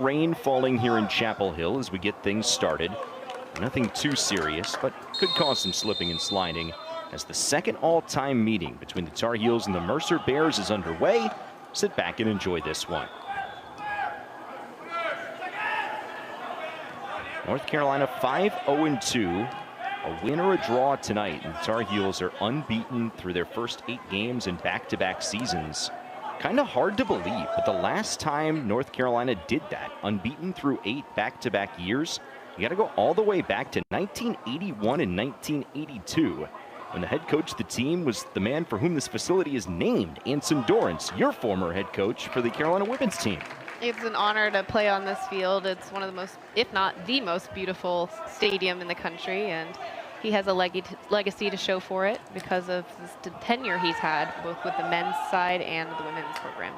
Rain falling here in Chapel Hill as we get things started. Nothing too serious, but could cause some slipping and sliding as the second all-time meeting between the Tar Heels and the Mercer Bears is underway. Sit back and enjoy this one. North Carolina 5-0-2. A win or a draw tonight, and the Tar Heels are unbeaten through their first 8 games in back-to-back seasons. Kind of hard to believe, but the last time North Carolina did that, unbeaten through 8 back-to-back years, you got to go all the way back to 1981 and 1982, when the head coach of the team was the man for whom this facility is named, Anson Dorrance, your former head coach for the Carolina women's team. It's an honor to play on this field. It's one of the most, if not the most beautiful stadium in the country, and he has a legacy to show for it because of the tenure he's had, both with the men's side and the women's program.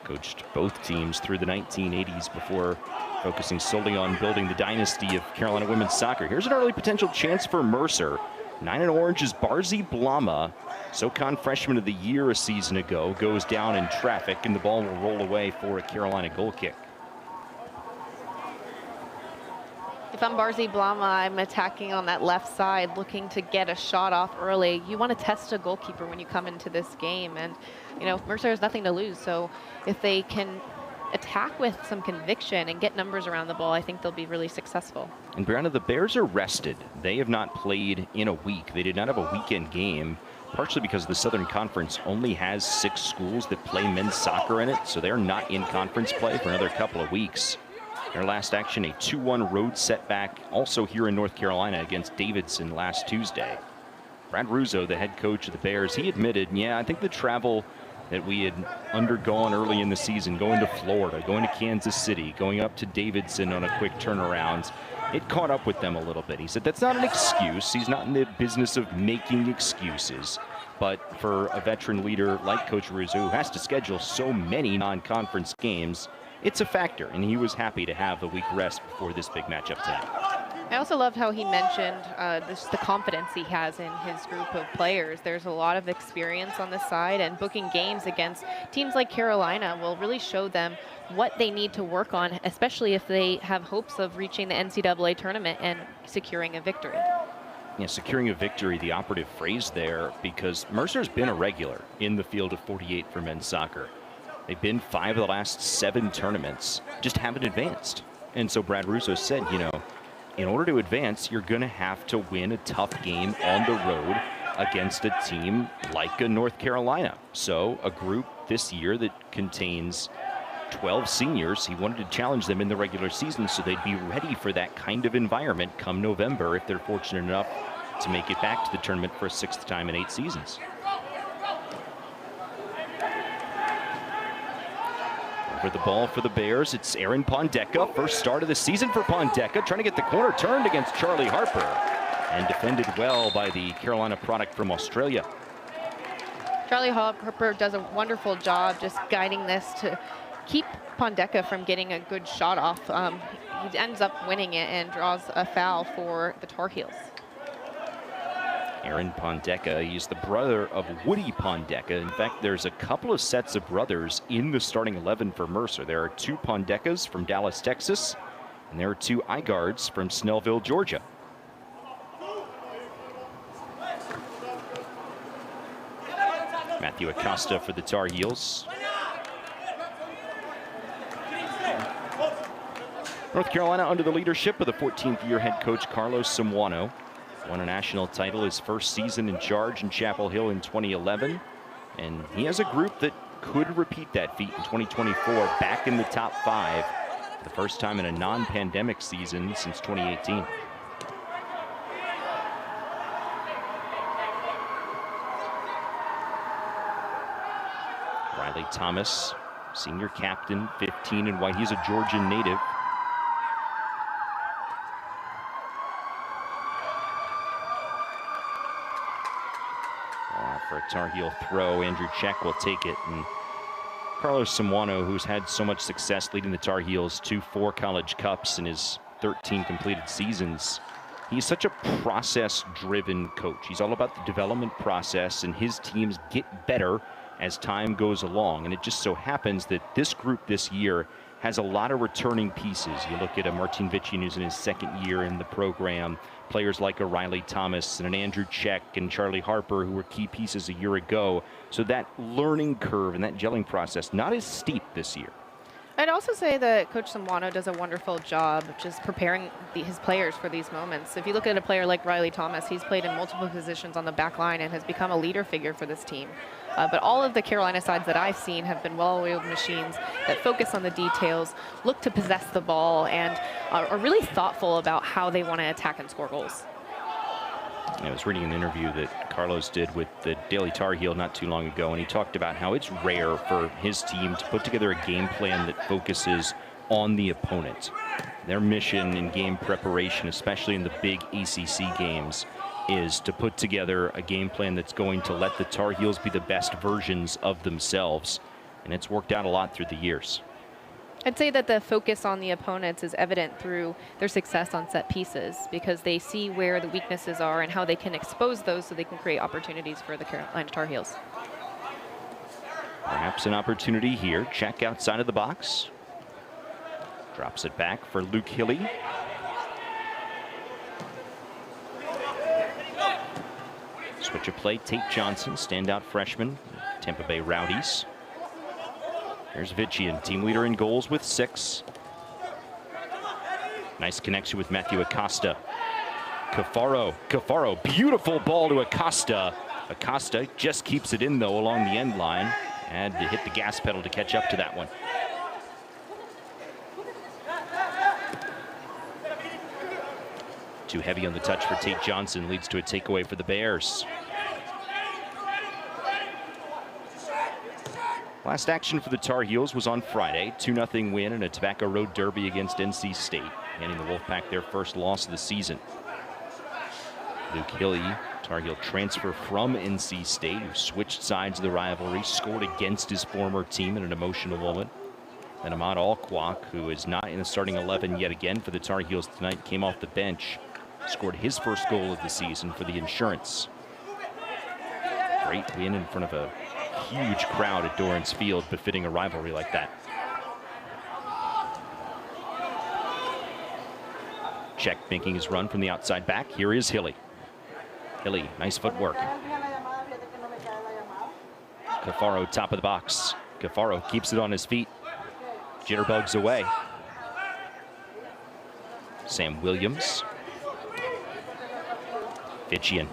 Coached both teams through the 1980s before focusing solely on building the dynasty of Carolina women's soccer. Here's an early potential chance for Mercer. 9 in orange is Barzi Blama. SoCon Freshman of the Year a season ago, goes down in traffic, and the ball will roll away for a Carolina goal kick. If I'm Barzi Blama, I'm attacking on that left side, looking to get a shot off early. You want to test a goalkeeper when you come into this game, and you know Mercer has nothing to lose. So if they can attack with some conviction and get numbers around the ball, I think they'll be really successful. And Brianna, the Bears are rested. They have not played in a week. They did not have a weekend game, partially because the Southern Conference only has 6 schools that play men's soccer in it, so they're not in conference play for another couple of weeks. Their last action, a 2-1 road setback, also here in North Carolina against Davidson last Tuesday. Brad Russo, the head coach of the Bears, he admitted, yeah, I think the travel that we had undergone early in the season, going to Florida, going to Kansas City, going up to Davidson on a quick turnaround, it caught up with them a little bit. He said that's not an excuse. He's not in the business of making excuses. But for a veteran leader like Coach Russo, who has to schedule so many non-conference games, it's a factor, and he was happy to have a week rest before this big matchup tonight. I also loved how he mentioned the confidence he has in his group of players. There's a lot of experience on this side, and booking games against teams like Carolina will really show them what they need to work on, especially if they have hopes of reaching the NCAA tournament and securing a victory. Yeah, securing a victory, the operative phrase there, because Mercer's been a regular in the field of 48 for men's soccer. They've been 5 of the last 7 tournaments, just haven't advanced. And so Brad Russo said, you know, in order to advance, you're going to have to win a tough game on the road against a team like a North Carolina. So a group this year that contains 12 seniors, he wanted to challenge them in the regular season so they'd be ready for that kind of environment come November if they're fortunate enough to make it back to the tournament for a 6th time in 8 seasons. Over the ball for the Bears, it's Aaron Pondeka. First start of the season for Pondeka, trying to get the corner turned against Charlie Harper, and defended well by the Carolina product from Australia. Charlie Harper does a wonderful job just guiding this to keep Pondeka from getting a good shot off. He ends up winning it and draws a foul for the Tar Heels. Aaron Pondeka, he's the brother of Woody Pondeka. In fact, there's a couple of sets of brothers in the starting 11 for Mercer. There are 2 Pondekas from Dallas, Texas, and there are 2 Igards from Snellville, Georgia. Matthew Acosta for the Tar Heels. North Carolina under the leadership of the 14th-year head coach Carlos Samuano. Won a national title his first season in charge in Chapel Hill in 2011. And he has a group that could repeat that feat in 2024, back in the top 5, for the first time in a non-pandemic season since 2018. Riley Thomas, senior captain, 15 in white. He's a Georgian native. For a Tar Heel throw, Andrew Check will take it. And Carlos Samuano, who's had so much success leading the Tar Heels to 4 college cups in his 13 completed seasons, he's such a process-driven coach. He's all about the development process, and his teams get better as time goes along. And it just so happens that this group this year has a lot of returning pieces. You look at a Martin Vichin, who's in his second year in the program, players like a Riley Thomas and an Andrew Check and Charlie Harper, who were key pieces a year ago. So that learning curve and that gelling process, not as steep this year. I'd also say that Coach Samwano does a wonderful job just preparing his players for these moments. If you look at a player like Riley Thomas, he's played in multiple positions on the back line and has become a leader figure for this team. But all of the Carolina sides that I've seen have been well-oiled machines that focus on the details, look to possess the ball, and are really thoughtful about how they want to attack and score goals. I was reading an interview that Carlos did with the Daily Tar Heel not too long ago, and he talked about how it's rare for his team to put together a game plan that focuses on the opponent. Their mission in game preparation, especially in the big ACC games, is to put together a game plan that's going to let the Tar Heels be the best versions of themselves, and it's worked out a lot through the years. I'd say that the focus on the opponents is evident through their success on set pieces, because they see where the weaknesses are and how they can expose those so they can create opportunities for the Carolina Tar Heels. Perhaps an opportunity here. Check outside of the box. Drops it back for Luke Hilly. Switch of play, Tate Johnson, standout freshman, Tampa Bay Rowdies. There's Vichin, team leader in goals with 6. Nice connection with Matthew Acosta. Cafaro, beautiful ball to Acosta. Acosta just keeps it in, though, along the end line. And to hit the gas pedal to catch up to that one. Too heavy on the touch for Tate Johnson, leads to a takeaway for the Bears. Last action for the Tar Heels was on Friday. 2-0 win in a Tobacco Road Derby against NC State, handing the Wolfpack their first loss of the season. Luke Hilly, Tar Heel transfer from NC State, who switched sides of the rivalry, scored against his former team in an emotional moment. And Ahmad Alquak, who is not in the starting 11 yet again for the Tar Heels tonight, came off the bench, scored his first goal of the season for the Insurance. Great win in front of a huge crowd at Dorrance Field, befitting a rivalry like that. Check making his run from the outside back. Here is Hilly. Hilly, nice footwork. Cafaro, top of the box. Cafaro keeps it on his feet. Jitterbugs away. Sam Williams. Vichin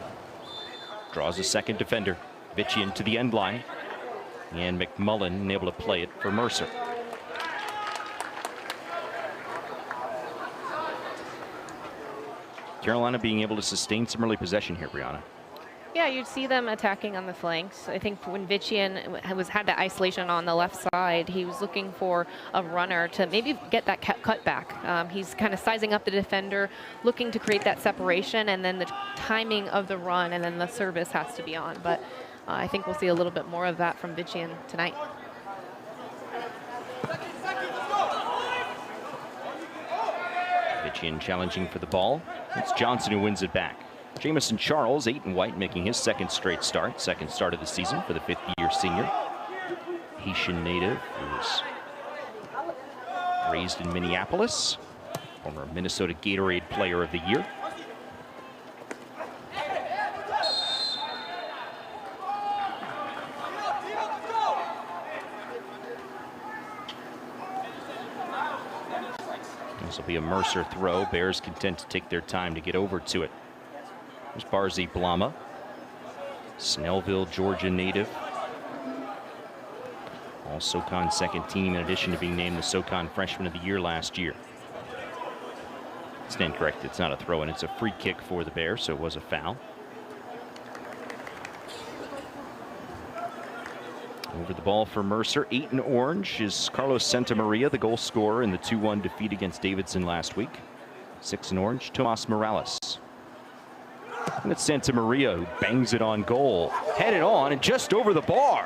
draws a second defender. Vichin to the end line. And McMullen able to play it for Mercer. Carolina being able to sustain some early possession here, Brianna. Yeah, you'd see them attacking on the flanks. I think when Vichin had that isolation on the left side, he was looking for a runner to maybe get that cut back. He's kind of sizing up the defender, looking to create that separation, and then the timing of the run, and then the service has to be on. But I think we'll see a little bit more of that from Vichin tonight. Vichin challenging for the ball. It's Johnson who wins it back. Jamison Charles, 8 and white, making his second straight start. Second start of the season for the 5th-year senior. Haitian native who was raised in Minneapolis. Former Minnesota Gatorade Player of the Year. This will be a Mercer throw. Bears content to take their time to get over to it. There's Barzi Blama, Snellville, Georgia native. All SoCon second team, in addition to being named the SoCon Freshman of the Year last year. Stand corrected, it's not a throw-in, it's a free kick for the Bears, so it was a foul. Over the ball for Mercer, 8 in orange is Carlos Santamaria, the goal scorer in the 2-1 defeat against Davidson last week. 6 in orange, Tomas Morales. And it's Santamaria who bangs it on goal. Headed on and just over the bar.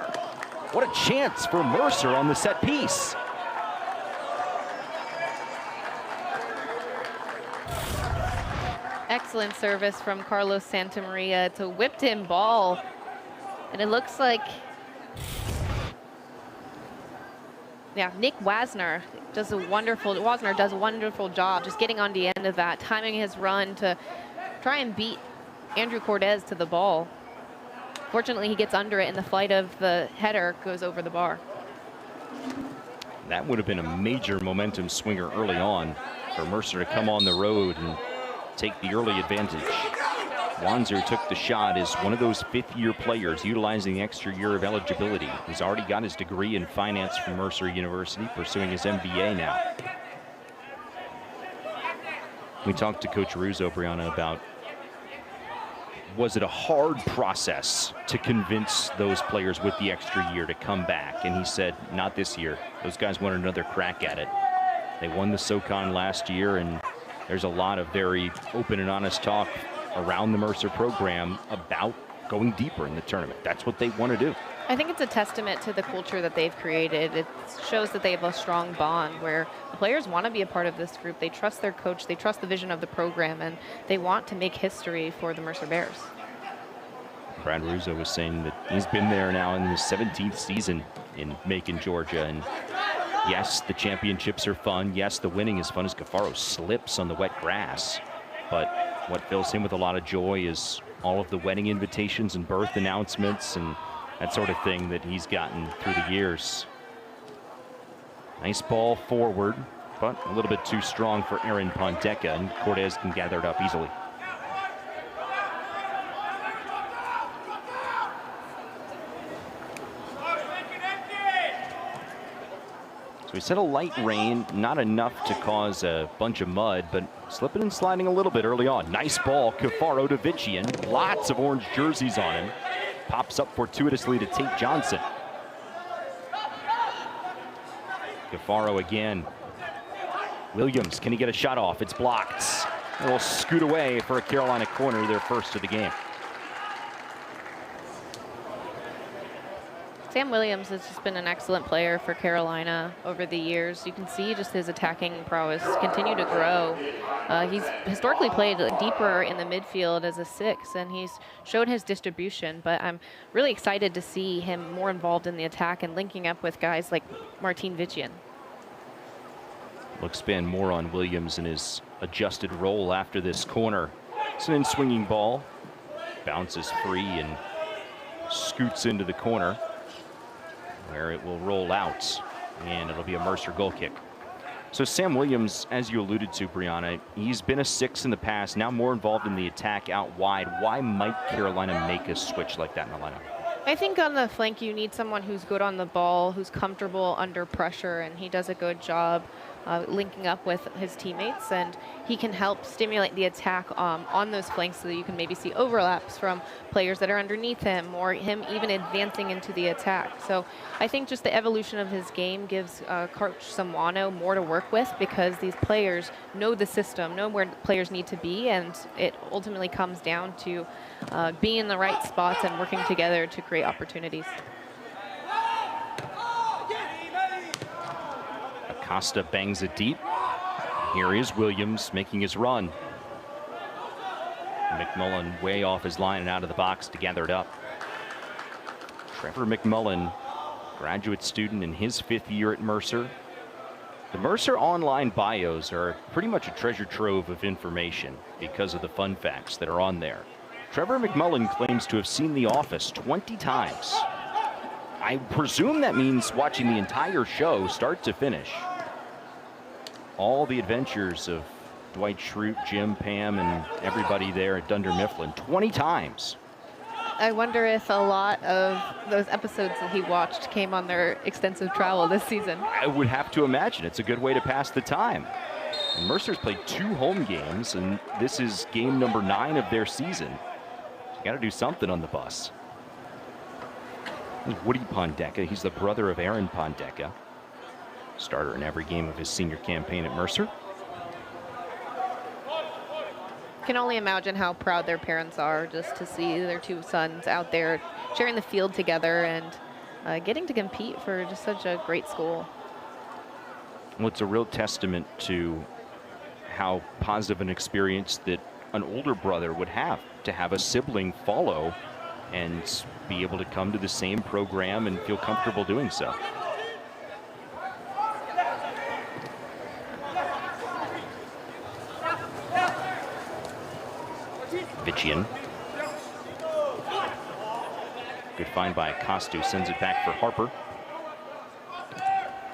What a chance for Mercer on the set piece. Excellent service from Carlos Santamaria. It's a whipped-in ball. And it looks like Yeah, Nick Wasner does a wonderful job just getting on the end of that, timing his run to try and beat Andrew Cortez to the ball. Fortunately, he gets under it, and the flight of the header goes over the bar. That would have been a major momentum swinger early on for Mercer to come on the road and take the early advantage. Wanzer took the shot as one of those fifth-year players utilizing the extra year of eligibility. He's already got his degree in finance from Mercer University, pursuing his MBA now. We talked to Coach Russo, Brianna, about was it a hard process to convince those players with the extra year to come back? And he said, not this year. Those guys wanted another crack at it. They won the SoCon last year, and there's a lot of very open and honest talk around the Mercer program about going deeper in the tournament. That's what they want to do. I think it's a testament to the culture that they've created. It shows that they have a strong bond where the players want to be a part of this group. They trust their coach, they trust the vision of the program, and they want to make history for the Mercer Bears. Brad Russo was saying that he's been there now in his 17th season in Macon, Georgia, and yes, the championships are fun. Yes, the winning is fun as Cafaro slips on the wet grass, but what fills him with a lot of joy is all of the wedding invitations and birth announcements and that sort of thing that he's gotten through the years. Nice ball forward, but a little bit too strong for Aaron Pondeca, and Cortez can gather it up easily. So we said a light rain, not enough to cause a bunch of mud, but slipping and sliding a little bit early on. Nice ball, Cafaro to Vician. Lots of orange jerseys on him. Pops up fortuitously to Tate Johnson. Cafaro again. Williams, can he get a shot off? It's blocked. And will scoot away for a Carolina corner, their first of the game. Sam Williams has just been an excellent player for Carolina over the years. You can see just his attacking prowess continue to grow. He's historically played deeper in the midfield as a 6, and he's showed his distribution, but I'm really excited to see him more involved in the attack and linking up with guys like Martin Vician. We'll expand more on Williams and his adjusted role after this corner. It's an in-swinging ball. Bounces free and scoots into the corner, where it will roll out, and it'll be a Mercer goal kick. So Sam Williams, as you alluded to, Brianna, he's been a 6 in the past, now more involved in the attack out wide. Why might Carolina make a switch like that in the lineup? I think on the flank you need someone who's good on the ball, who's comfortable under pressure, and he does a good job linking up with his teammates, and he can help stimulate the attack on those flanks so that you can maybe see overlaps from players that are underneath him or him even advancing into the attack. So I think just the evolution of his game gives Coach Samuano more to work with, because these players know the system, know where players need to be, and it ultimately comes down to being in the right spots and working together to create opportunities. Acosta bangs it deep. Here is Williams making his run. McMullen way off his line and out of the box to gather it up. Trevor McMullen, graduate student in his 5th year at Mercer. The Mercer online bios are pretty much a treasure trove of information because of the fun facts that are on there. Trevor McMullen claims to have seen The Office 20 times. I presume that means watching the entire show start to finish. All the adventures of Dwight Schrute, Jim, Pam, and everybody there at Dunder Mifflin 20 times. I wonder if a lot of those episodes that he watched came on their extensive travel this season. I would have to imagine it's a good way to pass the time. And Mercer's played 2 home games, and this is game number 9 of their season. You got to do something on the bus. There's Woody Pondeca. He's the brother of Aaron Pondeca. Starter in every game of his senior campaign at Mercer. Can only imagine how proud their parents are just to see their 2 sons out there sharing the field together and getting to compete for just such a great school. Well, it's a real testament to how positive an experience that an older brother would have to have a sibling follow and be able to come to the same program and feel comfortable doing so. Vichian. Good find by Acosta, sends it back for Harper.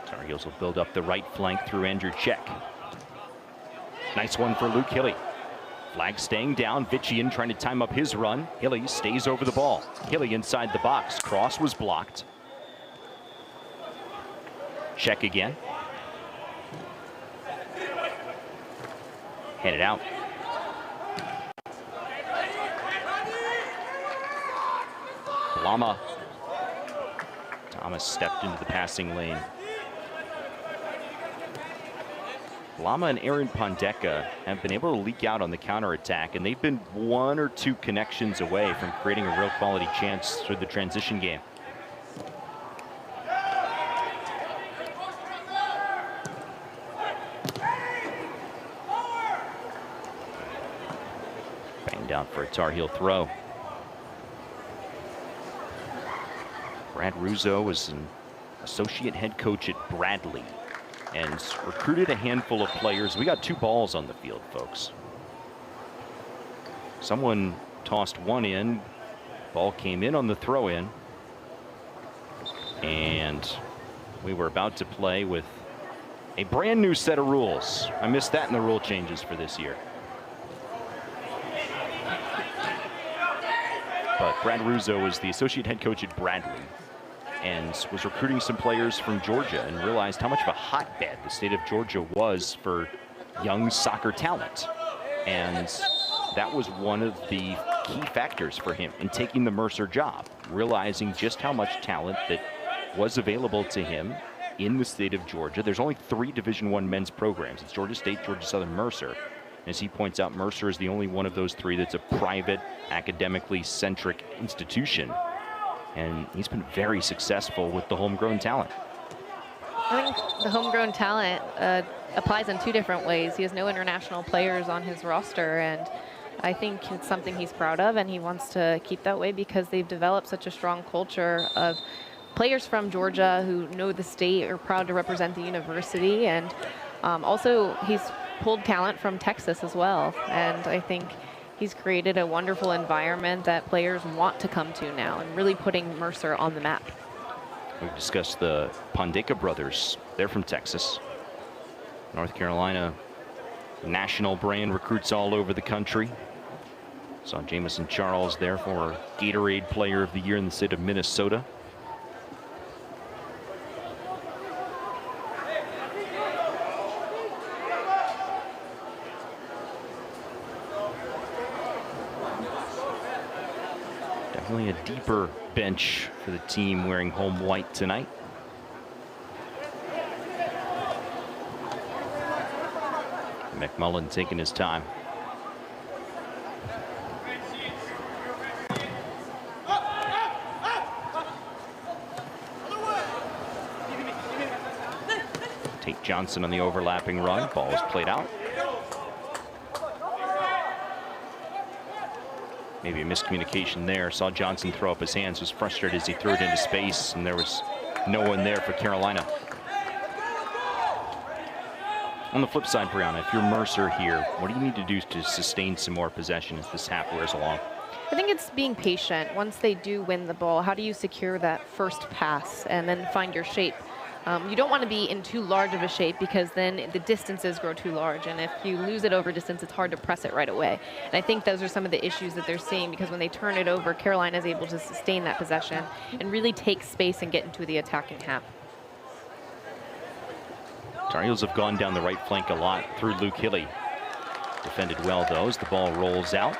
Tar Heels will build up the right flank through Andrew Check. Nice one for Luke Hilly. Flag staying down. Vichian trying to time up his run. Hilly stays over the ball. Hilly inside the box. Cross was blocked. Check again. Headed out. Lama. Thomas stepped into the passing lane. Lama and Aaron Pondeka have been able to leak out on the counterattack, and they've been 1 or 2 connections away from creating a real quality chance through the transition game. Banged out for a Tar Heel throw. Brad Russo is an associate head coach at Bradley and recruited a handful of players. We got 2 balls on the field, folks. Someone tossed one in. Ball came in on the throw-in. And we were about to play with a brand new set of rules. I missed that in the rule changes for this year. But Brad Russo is the associate head coach at Bradley and was recruiting some players from Georgia and realized how much of a hotbed the state of Georgia was for young soccer talent. And that was one of the key factors for him in taking the Mercer job, realizing just how much talent that was available to him in the state of Georgia. There's only 3 Division I men's programs. It's Georgia State, Georgia Southern, Mercer. As he points out, Mercer is the only one of those 3 that's a private, academically centric institution. And he's been very successful with the homegrown talent. I think the homegrown talent applies in 2 different ways. He has no international players on his roster, and I think it's something he's proud of, and he wants to keep that way because they've developed such a strong culture of players from Georgia who know the state, are proud to represent the university, and also he's pulled talent from Texas as well. And I think he's created a wonderful environment that players want to come to now and really putting Mercer on the map. We've discussed the Pondeka brothers. They're from Texas. North Carolina, national brand, recruits all over the country. Saw Jamison Charles there, former Gatorade Player of the Year in the state of Minnesota. Definitely a deeper bench for the team wearing home white tonight. McMullen taking his time. Tate Johnson on the overlapping run. Ball is played out. Maybe a miscommunication there. Saw Johnson throw up his hands, was frustrated as he threw it into space, and there was no one there for Carolina. On the flip side, Brianna, if you're Mercer here, what do you need to do to sustain some more possession as this half wears along? I think it's being patient. Once they do win the ball, how do you secure that first pass and then find your shape? You don't want to be in too large of a shape because then the distances grow too large. And if you lose it over distance, it's hard to press it right away. And I think those are some of the issues that they're seeing because when they turn it over, Carolina is able to sustain that possession and really take space and get into the attacking half. Tar Heels have gone down the right flank a lot through Luke Hilly. Defended well, though, as the ball rolls out.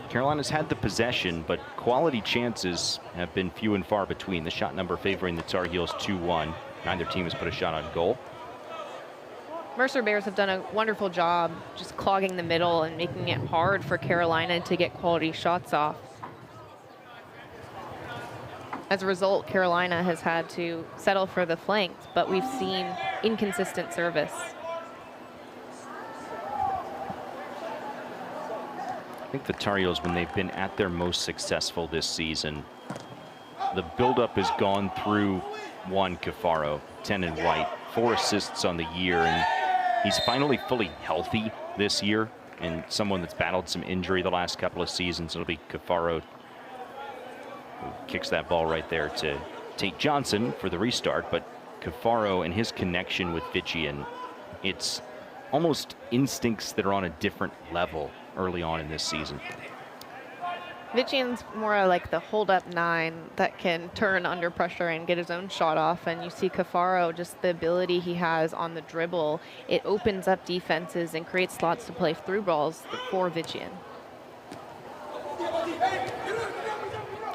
Carolina's had the possession, but quality chances have been few and far between. The shot number favoring the Tar Heels 2-1. Neither team has put a shot on goal. Mercer Bears have done a wonderful job just clogging the middle and making it hard for Carolina to get quality shots off. As a result, Carolina has had to settle for the flanks, but we've seen inconsistent service. I think the Tar Heels, when they've been at their most successful this season, the buildup has gone through Juan Cafaro, 10 and white, 4 assists on the year, and he's finally fully healthy this year. and someone that's battled some injury the last couple of seasons. It'll be Cafaro who kicks that ball right there to Tate Johnson for the restart. But Cafaro and his connection with Vitchian, it's almost instincts that are on a different level early on in this season. Vitchian's more like the hold-up 9 that can turn under pressure and get his own shot off. And you see Cafaro, just the ability he has on the dribble, it opens up defenses and creates slots to play through balls for Vitchian.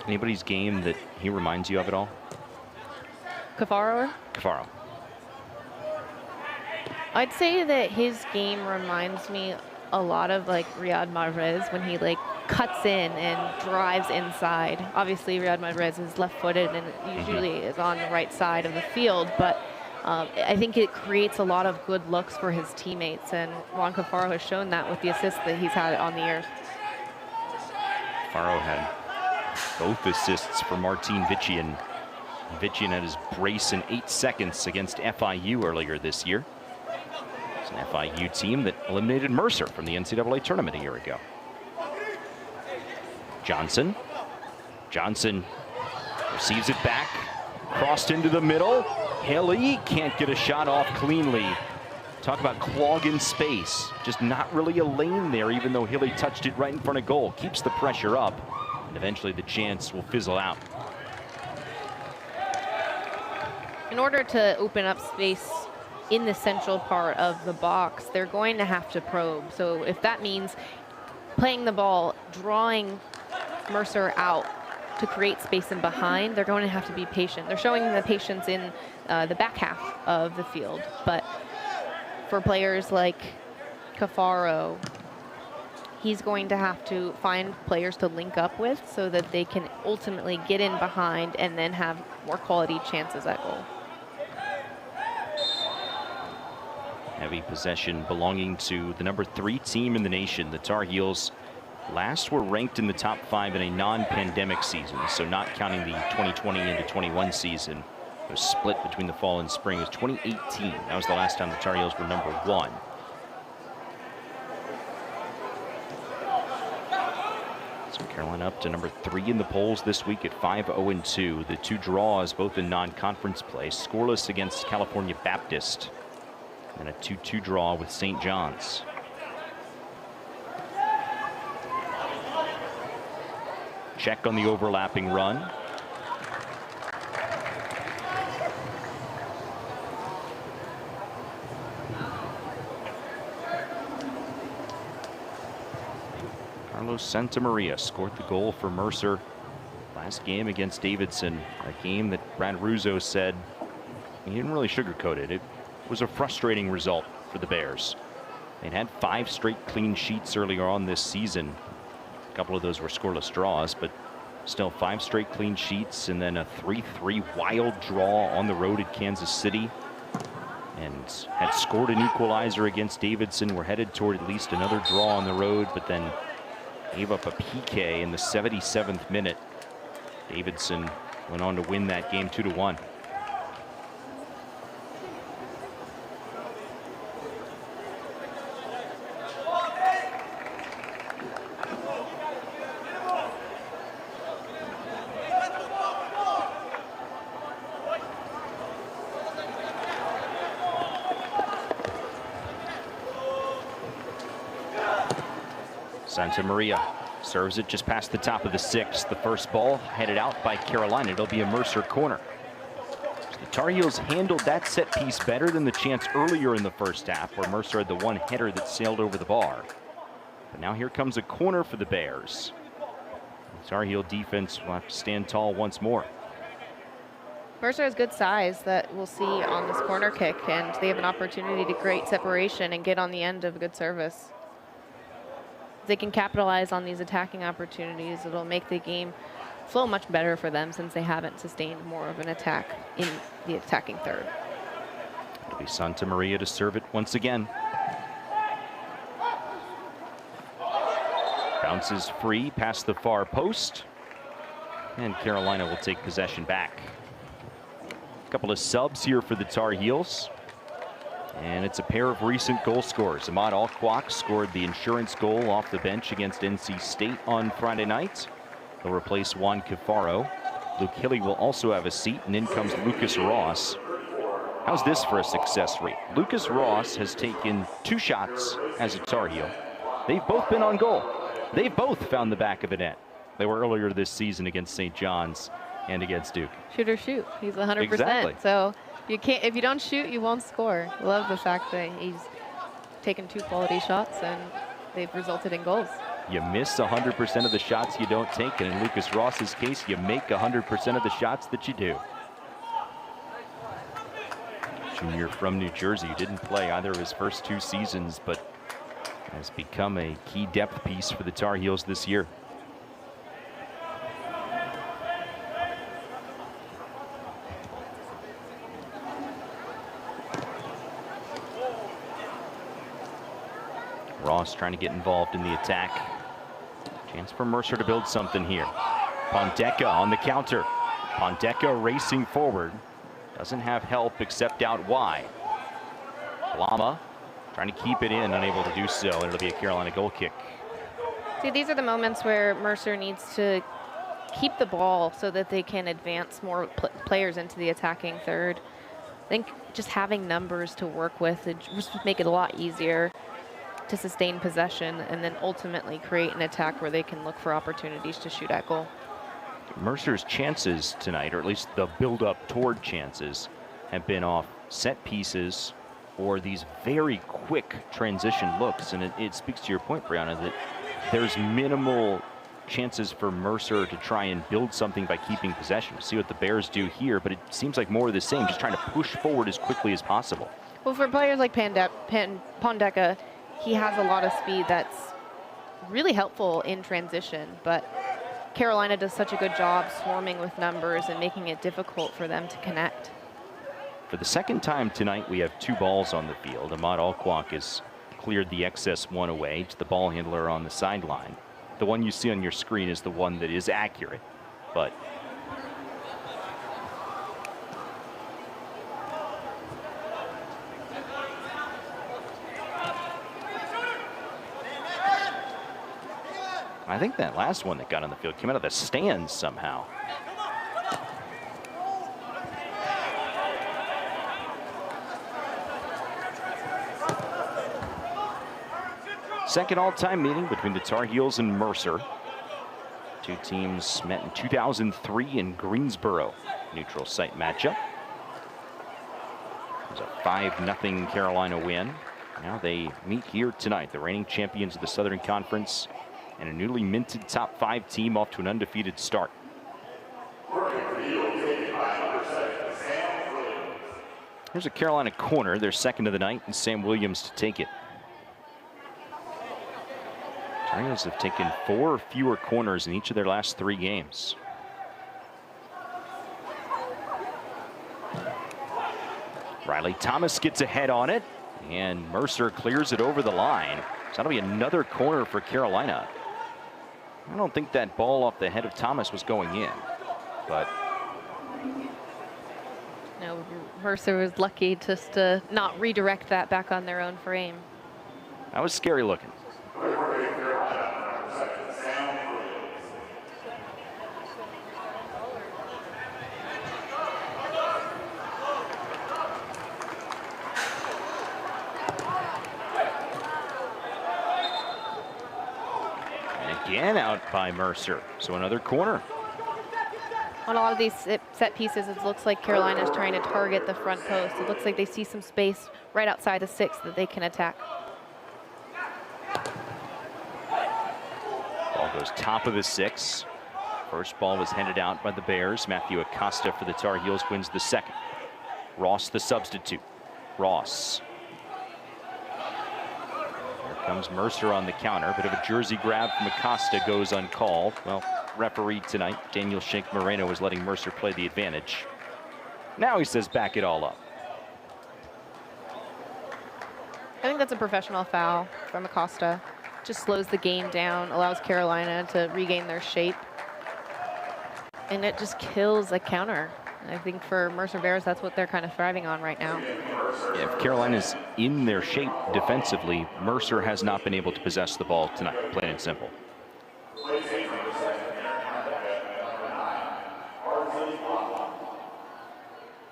Anybody's game that he reminds you of at all? Cafaro? Cafaro. I'd say that his game reminds me a lot of like Riyad Mahrez when he like cuts in and drives inside. Obviously, Riyad Mahrez is left-footed and usually is on the right side of the field, but I think it creates a lot of good looks for his teammates, and Juan Cafaro has shown that with the assists that he's had on the year. Cafaro had both assists for Martin Vitchian. Vitchian had his brace in 8 seconds against FIU earlier this year. It's an FIU team that eliminated Mercer from the NCAA tournament a year ago. Johnson receives it back, crossed into the middle. Hilly can't get a shot off cleanly. Talk about clogging space. Just not really a lane there, even though Hilly touched it right in front of goal. Keeps the pressure up, and eventually the chance will fizzle out. In order to open up space in the central part of the box, they're going to have to probe. So if that means playing the ball, drawing Mercer out to create space in behind, they're going to have to be patient. They're showing the patience in the back half of the field. But for players like Cafaro, he's going to have to find players to link up with so that they can ultimately get in behind and then have more quality chances at goal. Heavy possession belonging to the number 3 team in the nation. The Tar Heels last were ranked in the top 5 in a non-pandemic season, so not counting the 2020 into 21 season. It was split between the fall and spring. It was 2018. That was the last time the Tar Heels were number 1. So Carolina up to number 3 in the polls this week at 5-0-2. The 2 draws, both in non-conference play. Scoreless against California Baptist, and a 2-2 draw with St. John's. Check on the overlapping run. Carlos Santamaria scored the goal for Mercer last game against Davidson, a game that Brad Russo said he didn't really sugarcoat it. It was a frustrating result for the Bears. They'd had 5 straight clean sheets earlier on this season. A couple of those were scoreless draws, but still 5 straight clean sheets, and then a 3-3 wild draw on the road at Kansas City, and had scored an equalizer against Davidson. We're headed toward at least another draw on the road, but then gave up a PK in the 77th minute. Davidson went on to win that game 2-1. Santamaria serves it just past the top of the 6th. The first ball headed out by Carolina. It'll be a Mercer corner. The Tar Heels handled that set piece better than the chance earlier in the first half, where Mercer had the one header that sailed over the bar. But now here comes a corner for the Bears. The Tar Heel defense will have to stand tall once more. Mercer has good size that we'll see on this corner kick, and they have an opportunity to create separation and get on the end of a good service. If they can capitalize on these attacking opportunities, it'll make the game flow much better for them, since they haven't sustained more of an attack in the attacking third. It'll be Santamaria to serve it once again. Bounces free past the far post, and Carolina will take possession back. A couple of subs here for the Tar Heels. And it's a pair of recent goal scorers. Ahmad Alquak scored the insurance goal off the bench against NC State on Friday night. He'll replace Juan Cafaro. Luke Hilly will also have a seat, and in comes Lucas Ross. How's this for a success rate? Lucas Ross has taken 2 shots as a Tar Heel. They've both been on goal. They've both found the back of the net. They were earlier this season against St. John's and against Duke. Shoot or shoot. He's 100%. Exactly. So you can't, if you don't shoot, you won't score. Love the fact that he's taken 2 quality shots and they've resulted in goals. You miss 100% of the shots you don't take, and in Lucas Ross's case, you make 100% of the shots that you do. Junior from New Jersey, didn't play either of his first 2 seasons, but has become a key depth piece for the Tar Heels this year. Ross trying to get involved in the attack. Chance for Mercer to build something here. Pondeka on the counter. Pondeka racing forward. Doesn't have help except out wide. Lama trying to keep it in, unable to do so. It'll be a Carolina goal kick. See, these are the moments where Mercer needs to keep the ball so that they can advance more players into the attacking third. I think just having numbers to work with would just make it a lot easier to sustain possession and then ultimately create an attack where they can look for opportunities to shoot at goal. Mercer's chances tonight, or at least the build-up toward chances, have been off set pieces or these very quick transition looks. And it speaks to your point, Brianna, that there's minimal chances for Mercer to try and build something by keeping possession. We'll see what the Bears do here, but it seems like more of the same, just trying to push forward as quickly as possible. Well, for players like Pondeka, he has a lot of speed that's really helpful in transition, but Carolina does such a good job swarming with numbers and making it difficult for them to connect. For the second time tonight, we have 2 balls on the field. Ahmad Alquak has cleared the excess one away to the ball handler on the sideline. The one you see on your screen is the one that is accurate, but I think that last one that got on the field came out of the stands somehow. Second all-time meeting between the Tar Heels and Mercer. 2 teams met in 2003 in Greensboro. Neutral site matchup. It was a 5-0 Carolina win. Now they meet here tonight, the reigning champions of the Southern Conference and a newly minted top 5 team off to an undefeated start. Here's a Carolina corner, their second of the night, and Sam Williams to take it. Tar Heels have taken 4 fewer corners in each of their last 3 games. Riley Thomas gets ahead on it, and Mercer clears it over the line. So that'll be another corner for Carolina. I don't think that ball off the head of Thomas was going in, but No, Mercer was lucky just to not redirect that back on their own frame. that was scary looking. Again out by Mercer, so another corner. On a lot of these set pieces, it looks like Carolina's trying to target the front post. It looks like they see some space right outside the 6 that they can attack. Ball goes top of the 6. First ball was handed out by the Bears. Matthew Acosta for the Tar Heels wins the second. Ross the substitute. Ross. Comes Mercer on the counter. Bit of a jersey grab from Acosta goes uncalled. Well, referee tonight, Daniel Shank Moreno, is letting Mercer play the advantage. Now he says back it all up. I think that's a professional foul from Acosta. Just slows the game down, allows Carolina to regain their shape. And it just kills a counter. And I think for Mercer Bears, that's what they're kind of thriving on right now. If Carolina's in their shape defensively, Mercer has not been able to possess the ball tonight, plain and simple.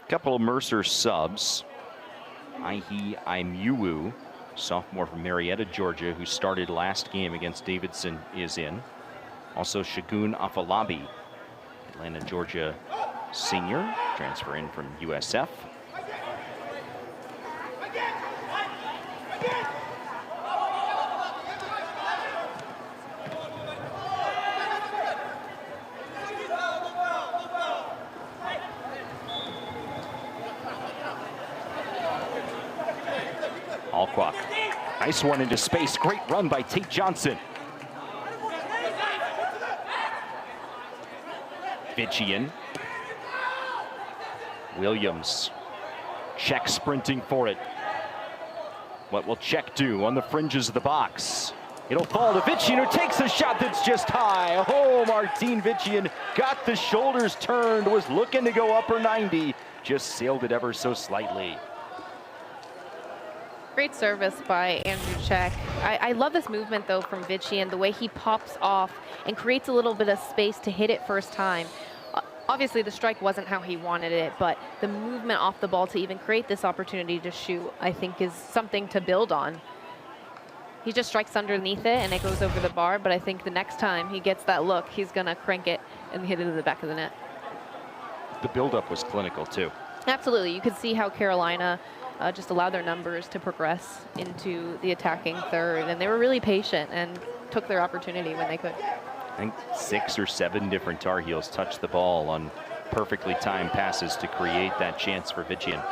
Couple of Mercer subs. Ihi Imuwu, sophomore from Marietta, Georgia, who started last game against Davidson, is in. Also Shagun Afalabi, Atlanta, Georgia senior, transfer in from USF. Alquak, nice one into space. Great run by Tate Johnson. Vichian. Williams. Check sprinting for it. What will Check do on the fringes of the box? It'll fall to Vichian, who takes a shot that's just high. Oh, Martin Vichian got the shoulders turned, was looking to go upper 90, just sailed it ever so slightly. Great service by Andrew Check. I love this movement, though, from Vichian, the way he pops off and creates a little bit of space to hit it first time. Obviously, the strike wasn't how he wanted it, but the movement off the ball to even create this opportunity to shoot, I think, is something to build on. He just strikes underneath it, and it goes over the bar, but I think the next time he gets that look, he's going to crank it and hit it to the back of the net. The buildup was clinical, too. Absolutely. You could see how Carolina just allowed their numbers to progress into the attacking third, and they were really patient and took their opportunity when they could. I think 6 or 7 different Tar Heels touched the ball on perfectly timed passes to create that chance for Vichian.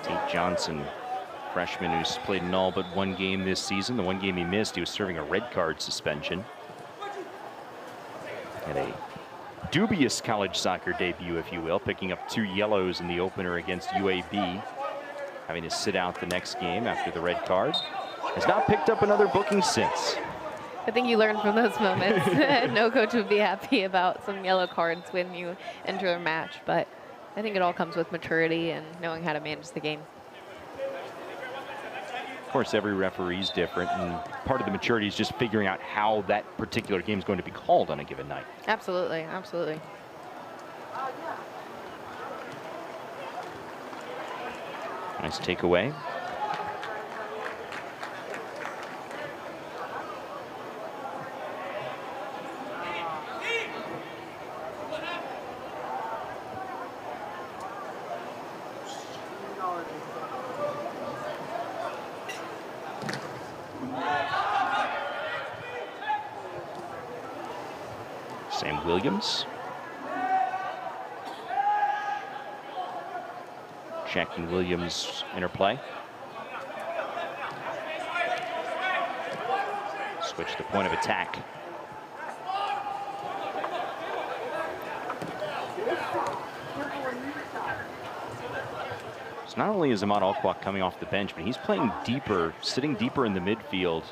Tate Johnson, freshman who's played in all but one game this season. The one game he missed, he was serving a red card suspension. Had a dubious college soccer debut, if you will, picking up 2 yellows in the opener against UAB, having to sit out the next game after the red card. Has not picked up another booking since. I think you learn from those moments. No coach would be happy about some yellow cards when you enter a match, but I think it all comes with maturity and knowing how to manage the game. Of course, every referee is different, and part of the maturity is just figuring out how that particular game is going to be called on a given night. Absolutely, absolutely. Nice takeaway. Sam Williams. Check and Williams interplay. Switch the point of attack. So not only is Ahmad Alquak coming off the bench, but he's playing deeper, sitting deeper in the midfield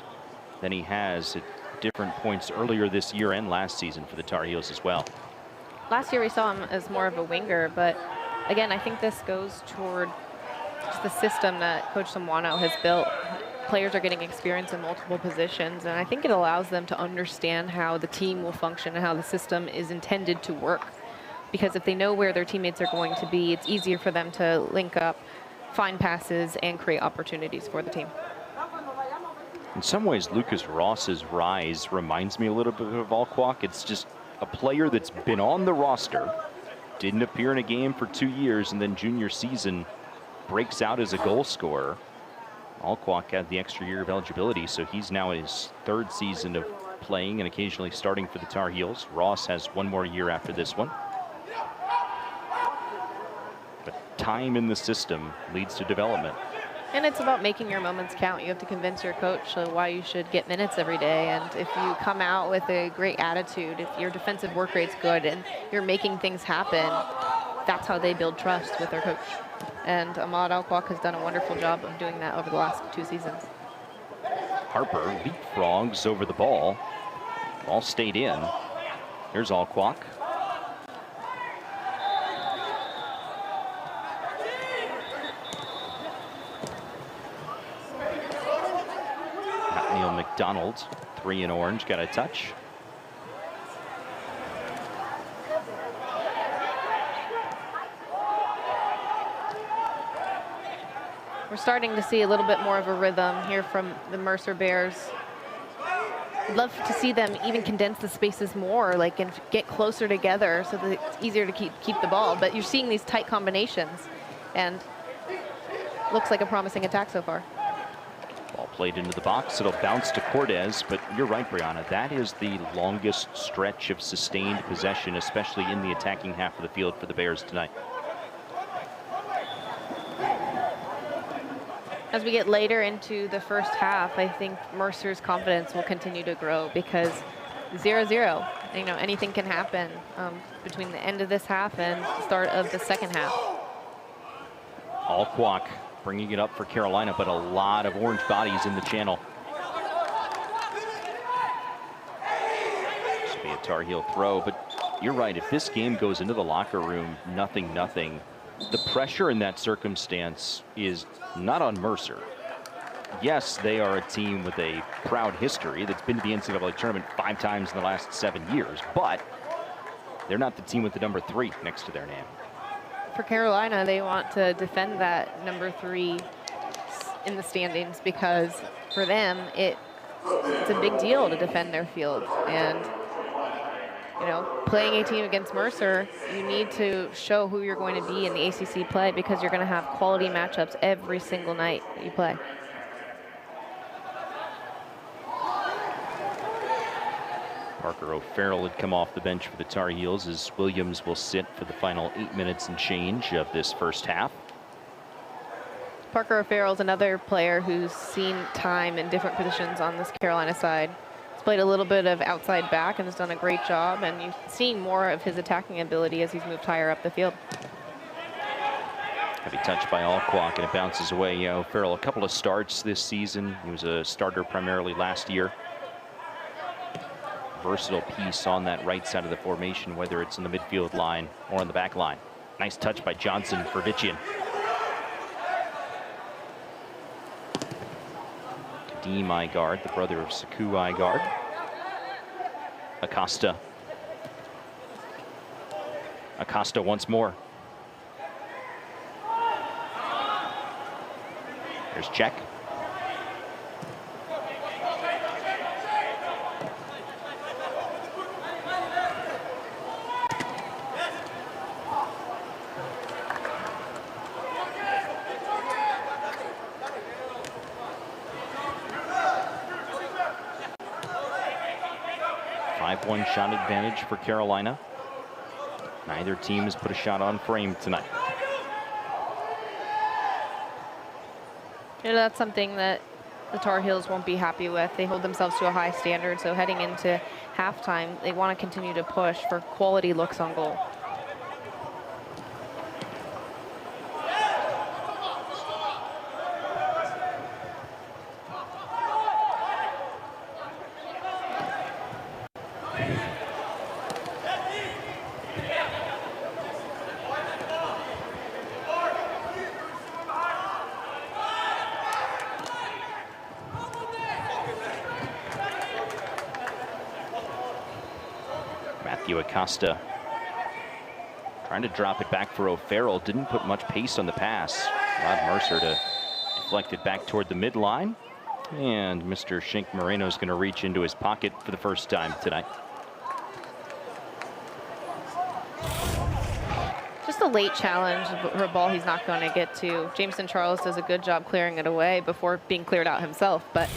than he has at different points earlier this year and last season for the Tar Heels as well. Last year we saw him as more of a winger, but again, I think this goes toward just the system that Coach Samwano has built. Players are getting experience in multiple positions, and I think it allows them to understand how the team will function and how the system is intended to work. Because if they know where their teammates are going to be, it's easier for them to link up, find passes, and create opportunities for the team. In some ways, Lucas Ross's rise reminds me a little bit of Alquak. It's just a player that's been on the roster, didn't appear in a game for 2 years, and then junior season breaks out as a goal scorer. Alquak had the extra year of eligibility, so he's now in his 3rd season of playing and occasionally starting for the Tar Heels. Ross has 1 more year after this one. But time in the system leads to development. And it's about making your moments count. You have to convince your coach why you should get minutes every day. And if you come out with a great attitude, if your defensive work rate's good and you're making things happen, that's how they build trust with their coach. And Ahmad Alquak has done a wonderful job of doing that over the last 2 seasons. Harper leapfrogs over the ball. Ball stayed in. Here's Alquak. Neil McDonald, 3 in orange, got a touch. We're starting to see a little bit more of a rhythm here from the Mercer Bears. I'd love to see them even condense the spaces more, like, and get closer together so that it's easier to keep the ball. But you're seeing these tight combinations, and looks like a promising attack so far. Ball played into the box. It'll bounce to Cortez, but you're right, Brianna. That is the longest stretch of sustained possession, especially in the attacking half of the field for the Bears tonight. As we get later into the first half, I think Mercer's confidence will continue to grow because 0-0, you know, anything can happen between the end of this half and the start of the second half. Alquak bringing it up for Carolina, but a lot of orange bodies in the channel. This will be a Tar Heel throw, but you're right. If this game goes into the locker room 0-0, the pressure in that circumstance is not on Mercer. Yes, they are a team with a proud history that's been to the NCAA tournament 5 times in the last 7 years, but they're not the team with the number 3 next to their name. For Carolina, they want to defend that number 3 in the standings because for them, it's a big deal to defend their field. And you know, playing a team against Mercer, you need to show who you're going to be in the ACC play because you're going to have quality matchups every single night that you play. Parker O'Farrell had come off the bench for the Tar Heels as Williams will sit for the final 8 minutes and change of this first half. Parker O'Farrell's another player who's seen time in different positions on this Carolina side. He's played a little bit of outside back and has done a great job, and you've seen more of his attacking ability as he's moved higher up the field. Heavy touch by Alquak, and it bounces away. You know, O'Farrell, a couple of starts this season. He was a starter primarily last year. Versatile piece on that right side of the formation, whether it's in the midfield line or on the back line. Nice touch by Johnson for Vitchian. Kadeem Igard, the brother of Saku Igard. Acosta. Acosta once more. There's Check. One shot advantage for Carolina. Neither team has put a shot on frame tonight. You know, that's something that the Tar Heels won't be happy with. They hold themselves to a high standard, so heading into halftime, they want to continue to push for quality looks on goal. Acosta trying to drop it back for O'Farrell. Didn't put much pace on the pass. Allowed Mercer to deflect it back toward the midline. And Mr. Shink Moreno is going to reach into his pocket for the first time tonight. Just a late challenge for a ball he's not going to get to. Jameson Charles does a good job clearing it away before being cleared out himself, but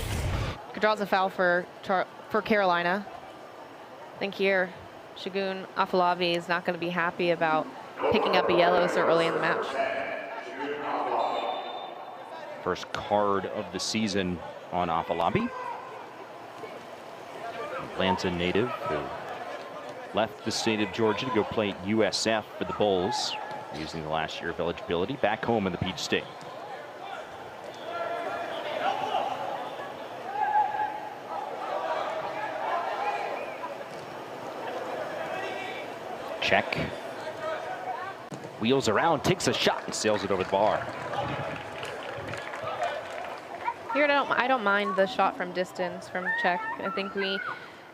draws a foul for Carolina. I think here Shagun Afolabi is not going to be happy about picking up a yellow so early in the match. First card of the season on Afolabi. Atlanta native who left the state of Georgia to go play at USF for the Bulls, using the last year of eligibility back home in the Peach State. Check. Wheels around, takes a shot, and sails it over the bar. Here, I don't mind the shot from distance from Czech. I think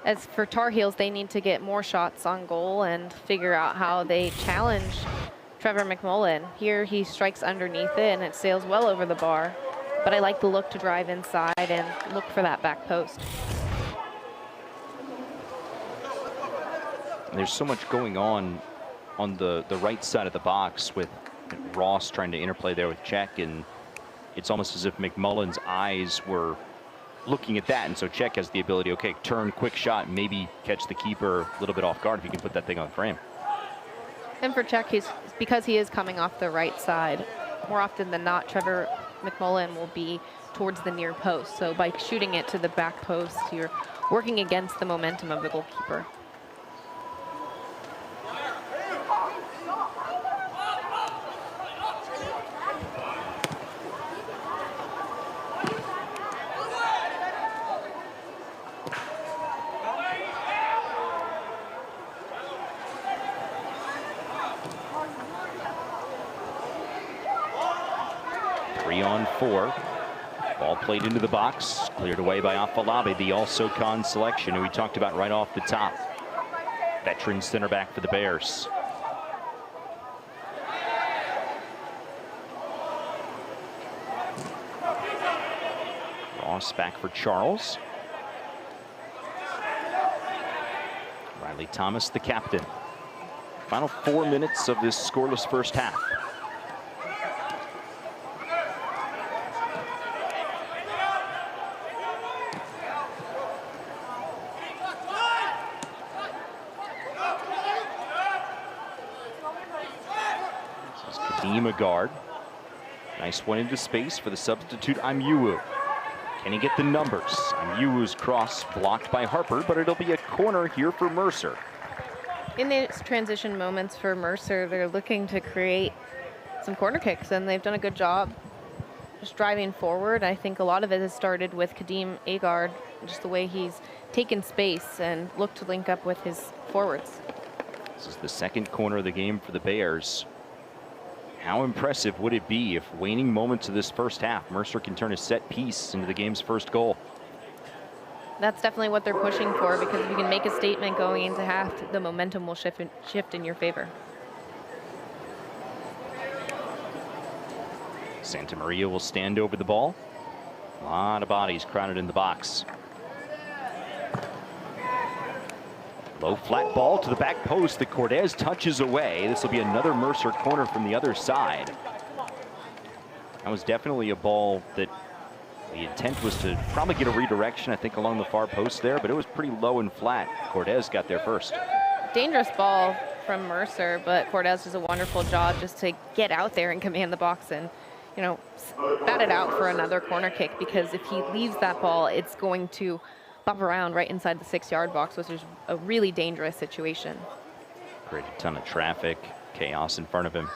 as for Tar Heels, they need to get more shots on goal and figure out how they challenge Trevor McMullen. Here, he strikes underneath it, and it sails well over the bar. But I like the look to drive inside and look for that back post. There's so much going on the right side of the box with Ross trying to interplay there with Czech, and it's almost as if McMullen's eyes were looking at that, and so Czech has the ability, okay, turn, quick shot, maybe catch the keeper a little bit off guard if he can put that thing on frame. And for Czech, because he is coming off the right side, more often than not, Trevor McMullen will be towards the near post. So by shooting it to the back post, you're working against the momentum of the goalkeeper. On 4. Ball played into the box, cleared away by Afalabi, the all-SoCon selection who we talked about right off the top. Veteran center back for the Bears. Ross back for Charles. Riley Thomas, the captain. Final 4 minutes of this scoreless first half. Guard. Nice one into space for the substitute Imyiwu. Can he get the numbers? Imyiwu's cross blocked by Harper, but it'll be a corner here for Mercer. In these transition moments for Mercer, they're looking to create some corner kicks, and they've done a good job just driving forward. I think a lot of it has started with Kadeem Agard, just the way he's taken space and looked to link up with his forwards. This is the second corner of the game for the Bears. How impressive would it be if waning moments of this first half, Mercer can turn a set piece into the game's first goal? That's definitely what they're pushing for, because if you can make a statement going into half, the momentum will shift in your favor. Santa Maria will stand over the ball. A lot of bodies crowded in the box. Low flat ball to the back post that Cortez touches away. This will be another Mercer corner from the other side. That was definitely a ball that the intent was to probably get a redirection, I think, along the far post there, but it was pretty low and flat. Cortez got there first. Dangerous ball from Mercer, but Cortez does a wonderful job just to get out there and command the box and, you know, bat it out for another corner kick, because if he leaves that ball, it's going to bump around right inside the 6-yard box, which is a really dangerous situation. Created a ton of traffic, chaos in front of him.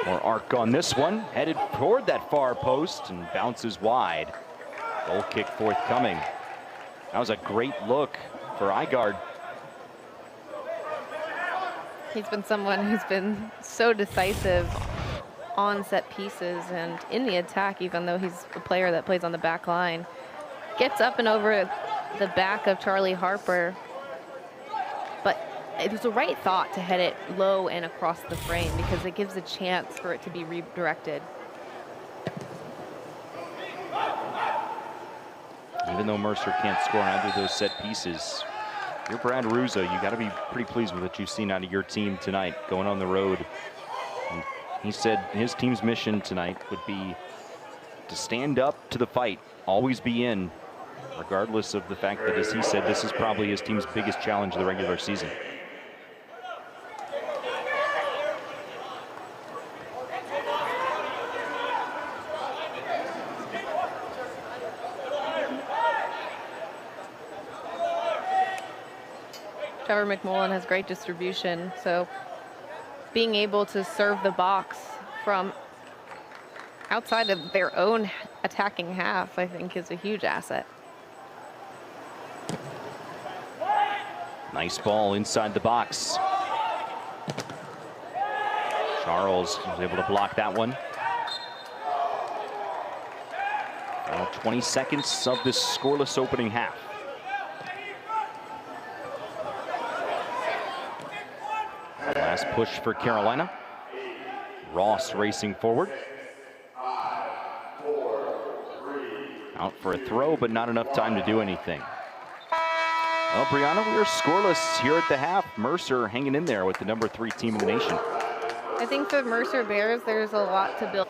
More arc on this one, headed toward that far post and bounces wide. Goal kick forthcoming. That was a great look for Igard. He's been someone who's been so decisive on set pieces and in the attack, even though he's a player that plays on the back line. Gets up and over the back of Charlie Harper, but it was the right thought to head it low and across the frame, because it gives a chance for it to be redirected. Even though Mercer can't score on either of those set pieces, you're Brad Russo. You got to be pretty pleased with what you've seen out of your team tonight, going on the road. And he said his team's mission tonight would be to stand up to the fight, always be in, regardless of the fact that, as he said, this is probably his team's biggest challenge of the regular season. Trevor McMullen has great distribution, so being able to serve the box from outside of their own attacking half, I think, is a huge asset. Nice ball inside the box. Charles was able to block that one. 20 seconds of this scoreless opening half. Last push for Carolina. Ross racing forward. Out for a throw, but not enough time to do anything. Well, Brianna, we are scoreless here at the half. Mercer hanging in there with the #3 team in the nation. I think for Mercer Bears, there's a lot to build.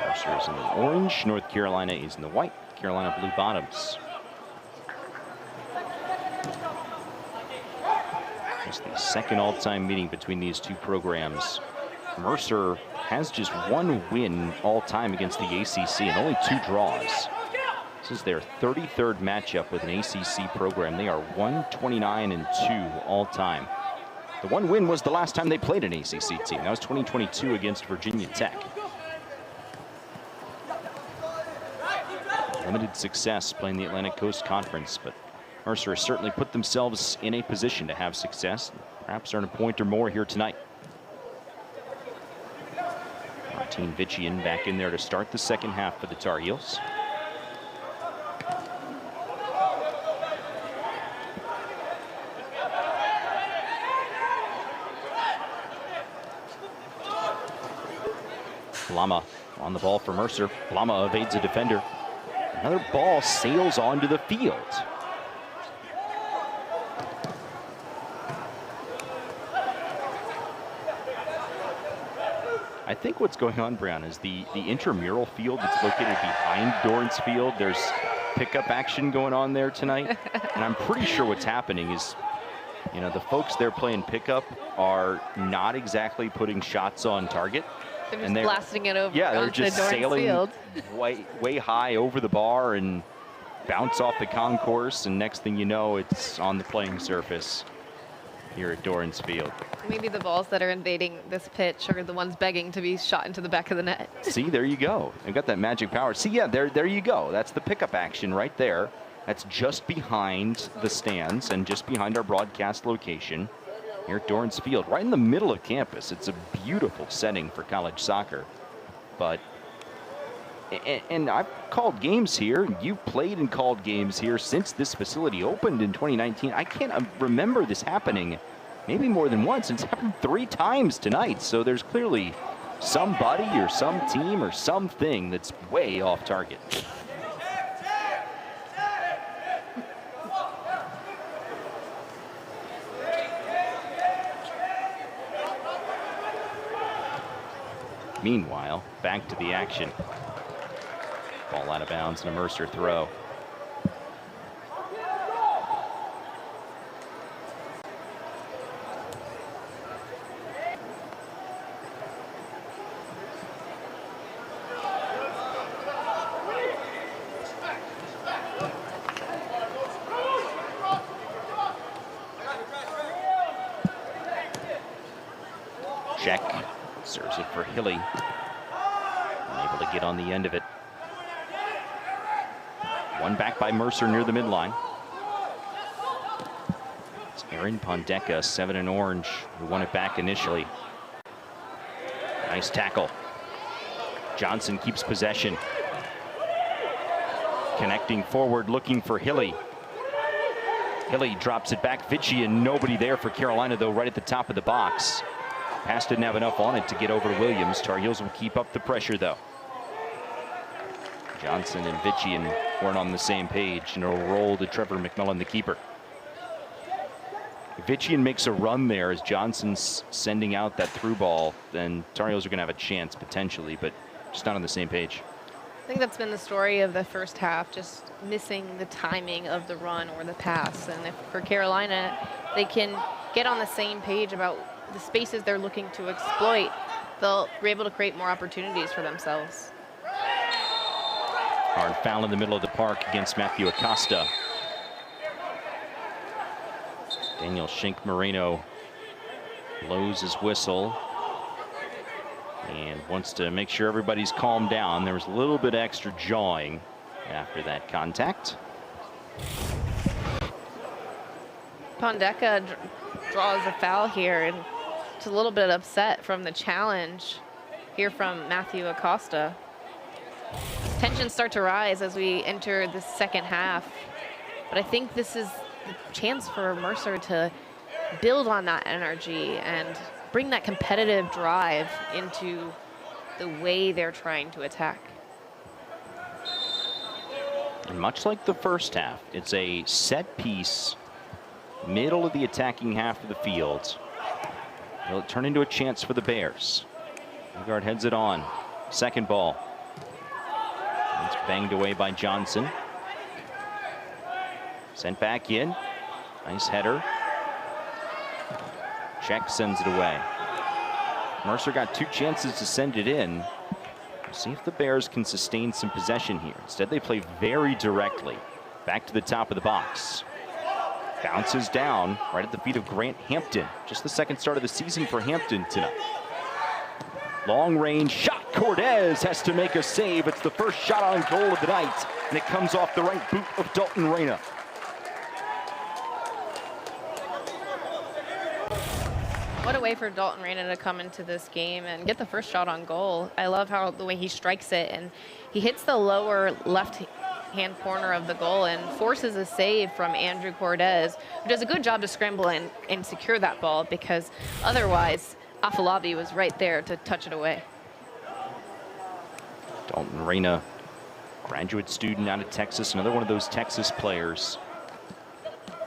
Mercer is in the orange. North Carolina is in the white. Carolina blue bottoms. Just the second all-time meeting between these two programs. Mercer has just one win all-time against the ACC and only 2 draws. This is their 33rd matchup with an ACC program. They are 129-2 all-time. The one win was the last time they played an ACC team. That was 2022 against Virginia Tech. Limited success playing the Atlantic Coast Conference, but Mercer has certainly put themselves in a position to have success. Perhaps earn a point or more here tonight. Martine Vichian back in there to start the second half for the Tar Heels. Blama on the ball for Mercer. Blama evades a defender. Another ball sails onto the field. I think what's going on, Brown, is the intramural field that's located behind Dorrance Field. There's pickup action going on there tonight. And I'm pretty sure what's happening is, you know, the folks there playing pickup are not exactly putting shots on target. They're just blasting it over. Yeah, they're just sailing field. way high over the bar and bounce off the concourse, and next thing you know, it's on the playing surface here at Dorrance Field. Maybe the balls that are invading this pitch are the ones begging to be shot into the back of the net. See, there you go. They've got that magic power. See, yeah, there you go. That's the pickup action right there. That's just behind the stands and just behind our broadcast location here at Dorrance Field, right in the middle of campus. It's a beautiful setting for college soccer. But, and I've called games here. You've played and called games here since this facility opened in 2019. I can't remember this happening maybe more than once. It's happened 3 times tonight. So there's clearly somebody or some team or something that's way off target. Meanwhile, back to the action. Ball out of bounds and a Mercer throw. Check. Serves it for Hilly. Unable to get on the end of it. One back by Mercer near the midline. It's Aaron Pondeka, 7 in orange, who won it back initially. Nice tackle. Johnson keeps possession. Connecting forward, looking for Hilly. Hilly drops it back. Vichian, nobody there for Carolina, though, right at the top of the box. Pass didn't have enough on it to get over to Williams. Tar Heels will keep up the pressure, though. Johnson and Vichian weren't on the same page, and it'll roll to Trevor McMillan, the keeper. If Vichian makes a run there as Johnson's sending out that through ball, then Tar Heels are going to have a chance, potentially, but just not on the same page. I think that's been the story of the first half, just missing the timing of the run or the pass. And if for Carolina, they can get on the same page about the spaces they're looking to exploit, they'll be able to create more opportunities for themselves. Hard foul in the middle of the park against Matthew Acosta. Daniel Schenk Moreno blows his whistle and wants to make sure everybody's calmed down. There was a little bit extra jawing after that contact. Pondeka draws a foul here, and it's a little bit upset from the challenge here from Matthew Acosta. Tensions start to rise as we enter the second half, but I think this is the chance for Mercer to build on that energy and bring that competitive drive into the way they're trying to attack. And much like the first half, it's a set piece, middle of the attacking half of the field. Will it turn into a chance for the Bears? Guard heads it on. Second ball. It's banged away by Johnson. Sent back in. Nice header. Check sends it away. Mercer got 2 chances to send it in. See if the Bears can sustain some possession here. Instead, they play very directly. Back to the top of the box. Bounces down right at the feet of Grant Hampton. Just the second start of the season for Hampton tonight. Long range shot. Cortez has to make a save. It's the first shot on goal of the night, and it comes off the right boot of Dalton Reyna. What a way for Dalton Reyna to come into this game and get the first shot on goal. I love how the way he strikes it, and he hits the lower left-hand corner of the goal and forces a save from Andrew Cortez, who does a good job to scramble and secure that ball, because otherwise Afolabi was right there to touch it away. Dalton Reyna, graduate student out of Texas, another one of those Texas players.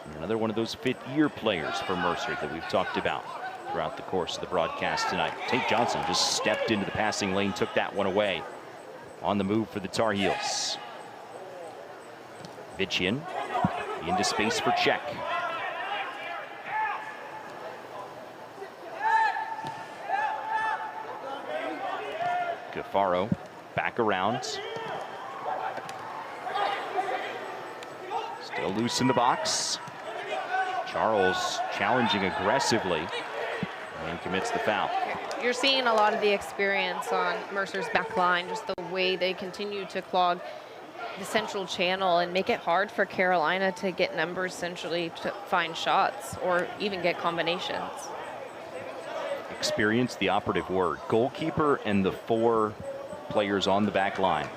And another one of those fifth-year players for Mercer that we've talked about throughout the course of the broadcast tonight. Tate Johnson just stepped into the passing lane, took that one away. On the move for the Tar Heels. Vichian into space for check. Gaffaro back around. Still loose in the box. Charles challenging aggressively and commits the foul. You're seeing a lot of the experience on Mercer's back line, just the way they continue to clog the central channel and make it hard for Carolina to get numbers centrally to find shots or even get combinations. Experience, the operative word. Goalkeeper and the 4 players on the back line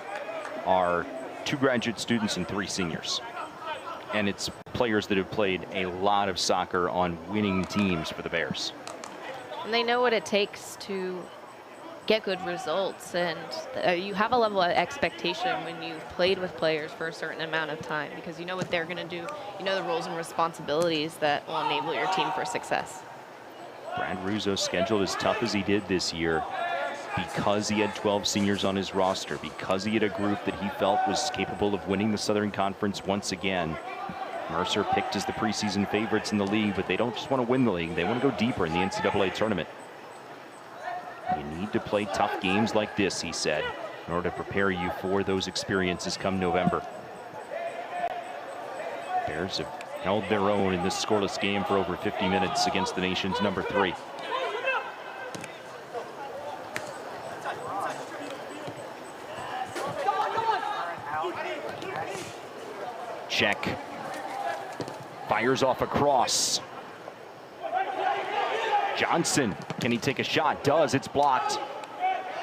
are 2 graduate students and 3 seniors. And it's players that have played a lot of soccer on winning teams for the Bears. And they know what it takes to get good results, and you have a level of expectation when you've played with players for a certain amount of time, because you know what they're going to do. You know the roles and responsibilities that will enable your team for success. Brad Russo scheduled as tough as he did this year because he had 12 seniors on his roster, because he had a group that he felt was capable of winning the Southern Conference once again. Mercer picked as the preseason favorites in the league, but they don't just want to win the league. They want to go deeper in the NCAA tournament. You need to play tough games like this, he said, in order to prepare you for those experiences come November. Bears have held their own in this scoreless game for over 50 minutes against the nation's number 3. Check. Fires off a cross. Johnson, can he take a shot? Does. It's blocked.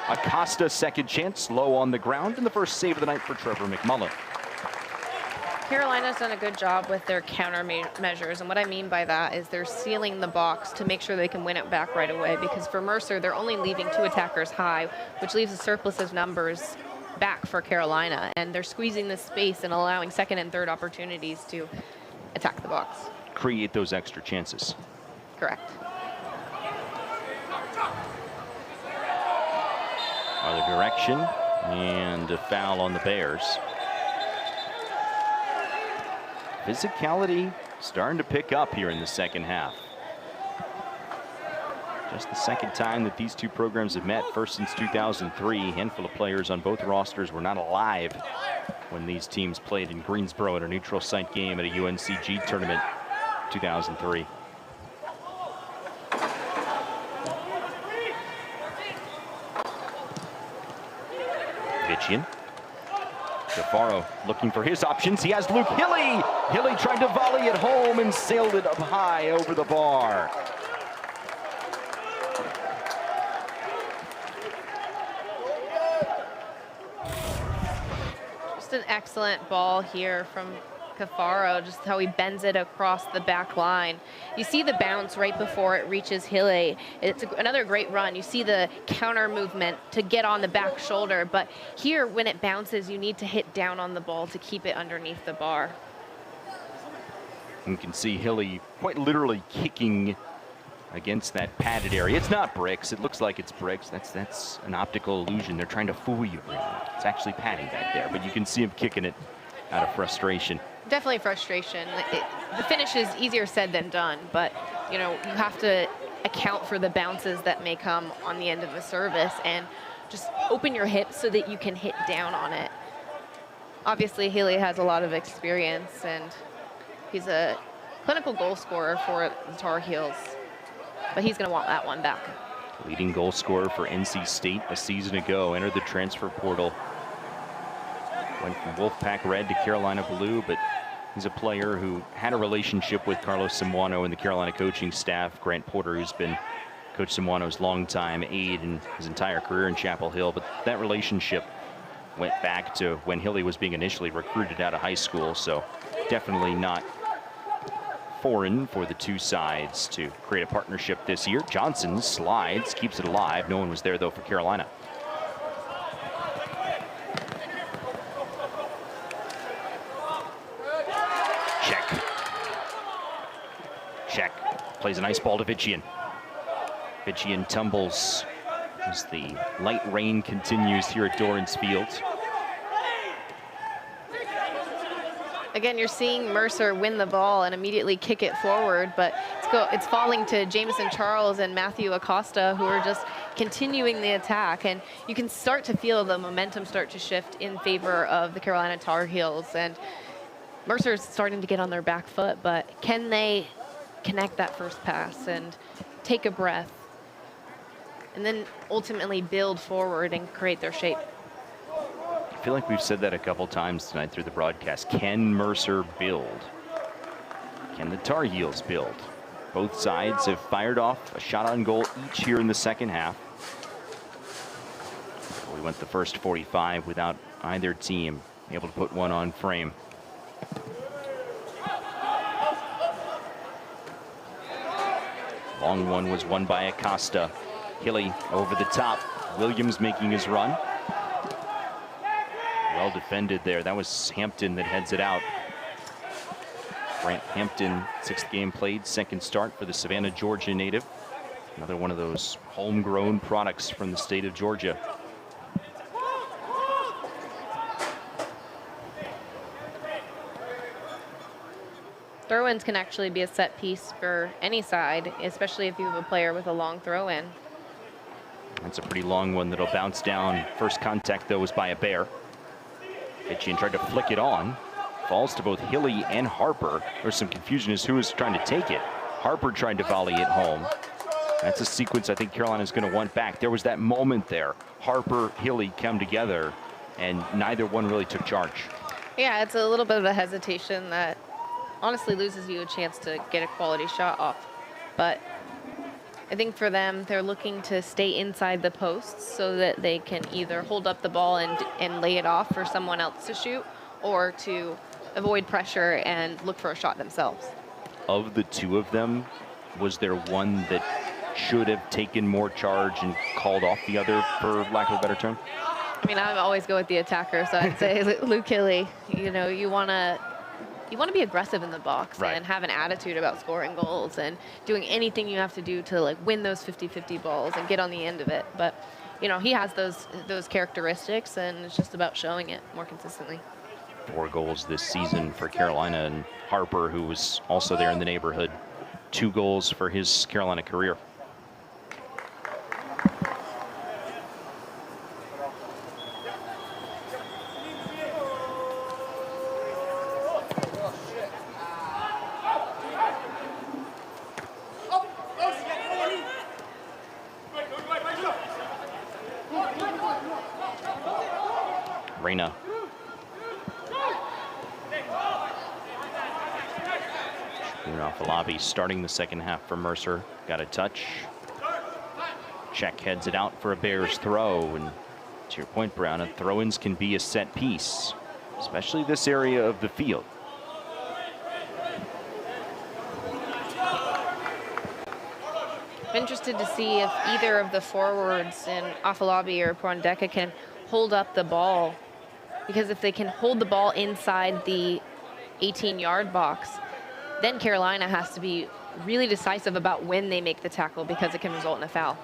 Acosta, second chance, low on the ground, and the first save of the night for Trevor McMullen. Carolina's done a good job with their countermeasures, and what I mean by that is they're sealing the box to make sure they can win it back right away, because for Mercer, they're only leaving 2 attackers high, which leaves a surplus of numbers back for Carolina, and they're squeezing the space and allowing second and third opportunities to attack the box. Create those extra chances. Correct. Other direction, and a foul on the Bears. Physicality starting to pick up here in the second half. Just the second time that these 2 programs have met, first since 2003. A handful of players on both rosters were not alive when these teams played in Greensboro at a neutral site game at a UNCG tournament 2003. Fitchian. Cafaro looking for his options. He has Luke Hilly. Hilly tried to volley it home and sailed it up high over the bar. Just an excellent ball here from Cafaro, just how he bends it across the back line. You see the bounce right before it reaches Hilly. It's another great run. You see the counter movement to get on the back shoulder, but here when it bounces, you need to hit down on the ball to keep it underneath the bar. You can see Hilly quite literally kicking against that padded area. It's not bricks. It looks like it's bricks. That's an optical illusion. They're trying to fool you, really. It's actually padding back there, but you can see him kicking it out of frustration. Definitely frustration. The finish is easier said than done, but you know, you have to account for the bounces that may come on the end of a service and just open your hips so that you can hit down on it. Obviously, Hilly has a lot of experience and he's a clinical goal scorer for the Tar Heels, but he's going to want that one back. Leading goal scorer for NC State a season ago, entered the transfer portal. Went from Wolfpack Red to Carolina Blue, but he's a player who had a relationship with Carlos Samuano and the Carolina coaching staff. Grant Porter, who's been Coach Samuano's longtime aide in his entire career in Chapel Hill, but that relationship went back to when Hilly was being initially recruited out of high school, so definitely not foreign for the two sides to create a partnership this year. Johnson slides, keeps it alive. No one was there, though, for Carolina. Check. Plays a nice ball to Fitchian. Fitchian tumbles as the light rain continues here at Dorrance Field. Again, you're seeing Mercer win the ball and immediately kick it forward, but it's falling to Jameson Charles and Matthew Acosta, who are just continuing the attack. And you can start to feel the momentum start to shift in favor of the Carolina Tar Heels. And Mercer's starting to get on their back foot, but can they connect that first pass and take a breath and then ultimately build forward and create their shape? I feel like we've said that a couple times tonight through the broadcast. Can Mercer build? Can the Tar Heels build? Both sides have fired off a shot on goal each here in the second half. We went the first 45 without either team able to put one on frame. Long one was won by Acosta. Hilly over the top. Williams making his run. Well defended there. That was Hampton that heads it out. Grant Hampton, 6th game played, 2nd start for the Savannah, Georgia native. Another one of those homegrown products from the state of Georgia. Throw-ins can actually be a set piece for any side, especially if you have a player with a long throw-in. That's a pretty long one that'll bounce down. First contact, though, was by a Bear. Fitchian tried to flick it on. Falls to both Hilly and Harper. There's some confusion as to who is trying to take it. Harper tried to volley it home. That's a sequence I think Carolina's going to want back. There was that moment there. Harper, Hilly come together, and neither one really took charge. Yeah, it's a little bit of a hesitation that honestly loses you a chance to get a quality shot off. But I think for them, they're looking to stay inside the posts so that they can either hold up the ball and lay it off for someone else to shoot, or to avoid pressure and look for a shot themselves. Of the two of them, was there one that should have taken more charge and called off the other, for lack of a better term? I mean, I always go with the attacker, so I'd say Luke Hilly. You know, you want to be aggressive in the box, right, and have an attitude about scoring goals and doing anything you have to do to like win those 50-50 balls and get on the end of it. But you know, he has those characteristics, and it's just about showing it more consistently. 4 goals this season for Carolina, and Harper, who was also there in the neighborhood, 2 goals for his Carolina career. Reyna. Afolabi starting the second half for Mercer. Got a touch. Check heads it out for a Bears throw. And to your point, Brown, throw-ins can be a set piece, especially this area of the field. I'm interested to see if either of the forwards in Afolabi or Prondeka can hold up the ball. Because if they can hold the ball inside the 18-yard box, then Carolina has to be really decisive about when they make the tackle because it can result in a foul.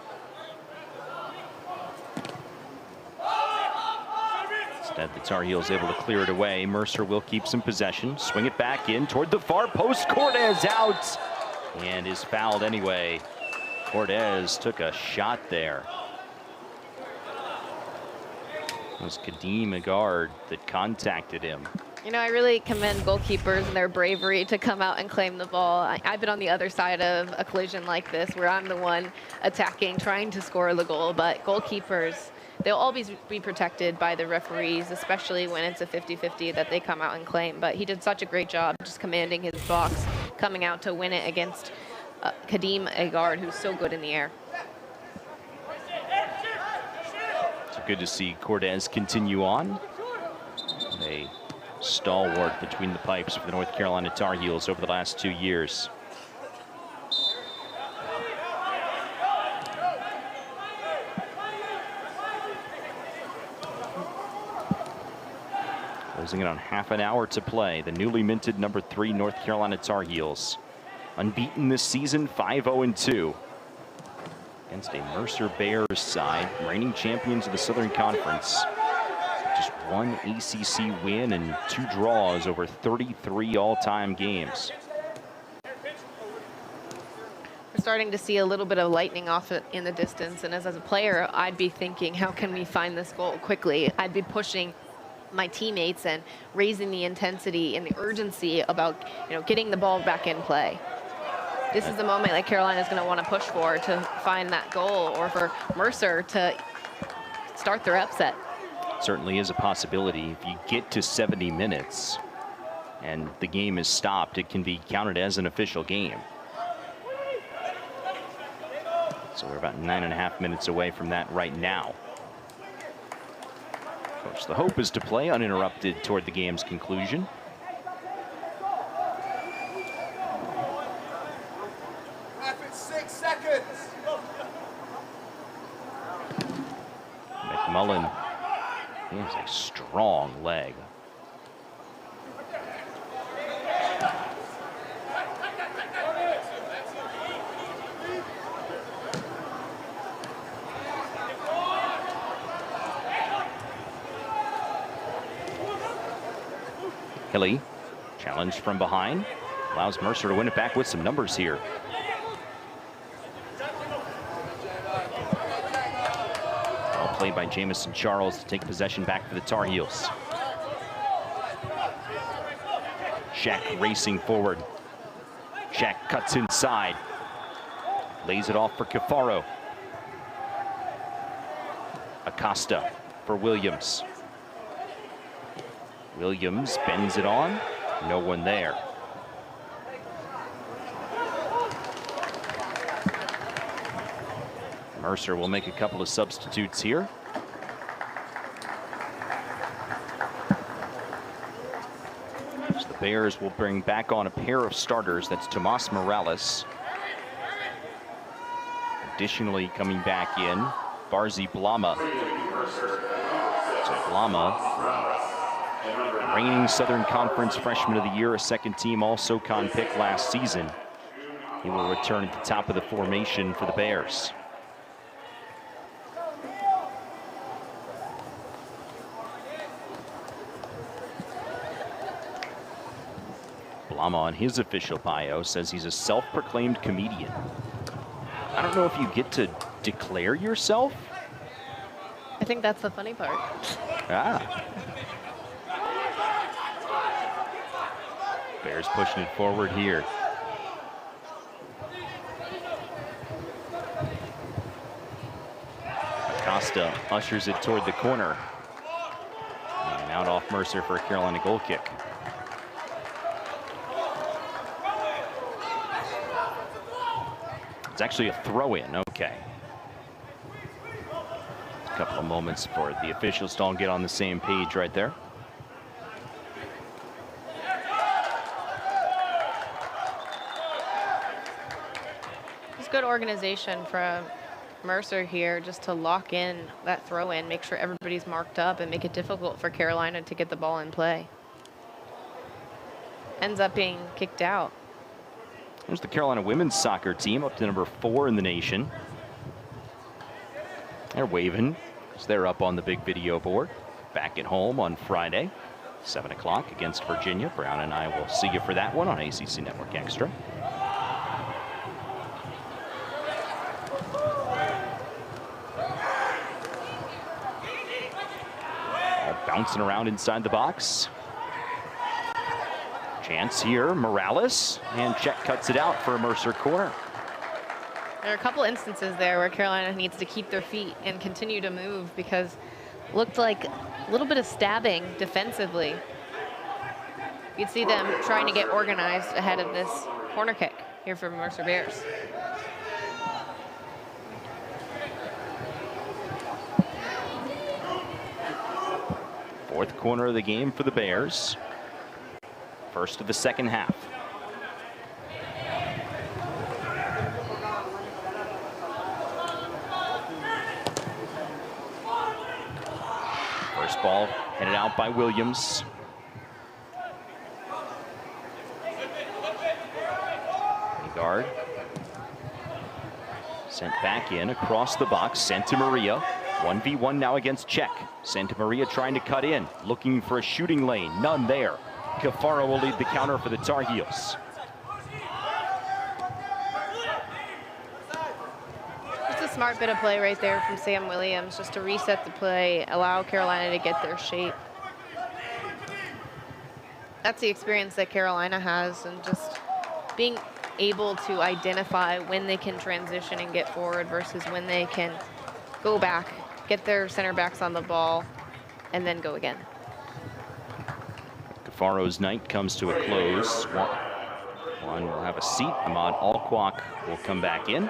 Instead, the Tar Heels able to clear it away. Mercer will keep some possession. Swing it back in toward the far post. Cortez out and is fouled anyway. Cortez took a shot there. It was Kadeem Agard that contacted him. You know, I really commend goalkeepers and their bravery to come out and claim the ball. I've been on the other side of a collision like this where I'm the one attacking, trying to score the goal, but goalkeepers, they'll always be protected by the referees, especially when it's a 50-50 that they come out and claim. But he did such a great job just commanding his box, coming out to win it against Kadeem Agard, who's so good in the air. It's good to see Cortez continue on. A stalwart between the pipes for the North Carolina Tar Heels over the last 2 years. Closing in on half an hour to play. The newly minted number 3 North Carolina Tar Heels. Unbeaten this season, 5-0-2. Against a Mercer Bears side, reigning champions of the Southern Conference. Just 1 ACC win and 2 draws over 33 all-time games. We're starting to see a little bit of lightning off it in the distance, and as a player, I'd be thinking, how can we find this goal quickly? I'd be pushing my teammates and raising the intensity and the urgency about, getting the ball back in play. This is the moment that Carolina's going to want to push for to find that goal, or for Mercer to start their upset. Certainly is a possibility. If you get to 70 minutes and the game is stopped, it can be counted as an official game. So we're about 9.5 minutes away from that right now. Of course, the hope is to play uninterrupted toward the game's conclusion. McMullen, he has a strong leg. Hilly, challenged from behind, allows Mercer to win it back with some numbers here. Played by Jamison Charles to take possession back for the Tar Heels. Shaq racing forward. Shaq cuts inside. Lays it off for Cafaro. Acosta for Williams. Williams bends it on. No one there. Mercer will make a couple of substitutes here. So the Bears will bring back on a pair of starters. That's Tomas Morales. Additionally, coming back in, Barzi Blama. So Blama, reigning Southern Conference Freshman of the Year, a second-team All-SoCon pick last season. He will return at the top of the formation for the Bears. Blama on his official bio says he's a self-proclaimed comedian. I don't know if you get to declare yourself. I think that's the funny part. Ah. Bears pushing it forward here. Acosta ushers it toward the corner. Out off Mercer for a Carolina goal kick. It's actually a throw-in, okay. A couple of moments for the officials to all get on the same page right there. It's good organization from Mercer here just to lock in that throw in, make sure everybody's marked up and make it difficult for Carolina to get the ball in play. Ends up being kicked out. There's the Carolina women's soccer team up to number 4 in the nation. They're waving because they're up on the big video board. Back at home on Friday, 7 o'clock against Virginia. Brown and I will see you for that one on ACC Network Extra. Bouncing around inside the box. Chance here, Morales, and Check cuts it out for a Mercer corner. There are a couple instances there where Carolina needs to keep their feet and continue to move because it looked like a little bit of stabbing defensively. You'd see them trying to get organized ahead of this corner kick here for Mercer Bears. Fourth corner of the game for the Bears. First of the second half. First ball headed out by Williams. Guard. Sent back in across the box. Santa Maria. 1v1 now against Czech. Santa Maria trying to cut in, looking for a shooting lane. None there. Cafaro will lead the counter for the Tar Heels. Just a smart bit of play right there from Sam Williams, just to reset the play, allow Carolina to get their shape. That's the experience that Carolina has, and just being able to identify when they can transition and get forward versus when they can go back, get their center backs on the ball, and then go again. Cafaro's night comes to a close. One will have a seat. Ahmad Alquak will come back in.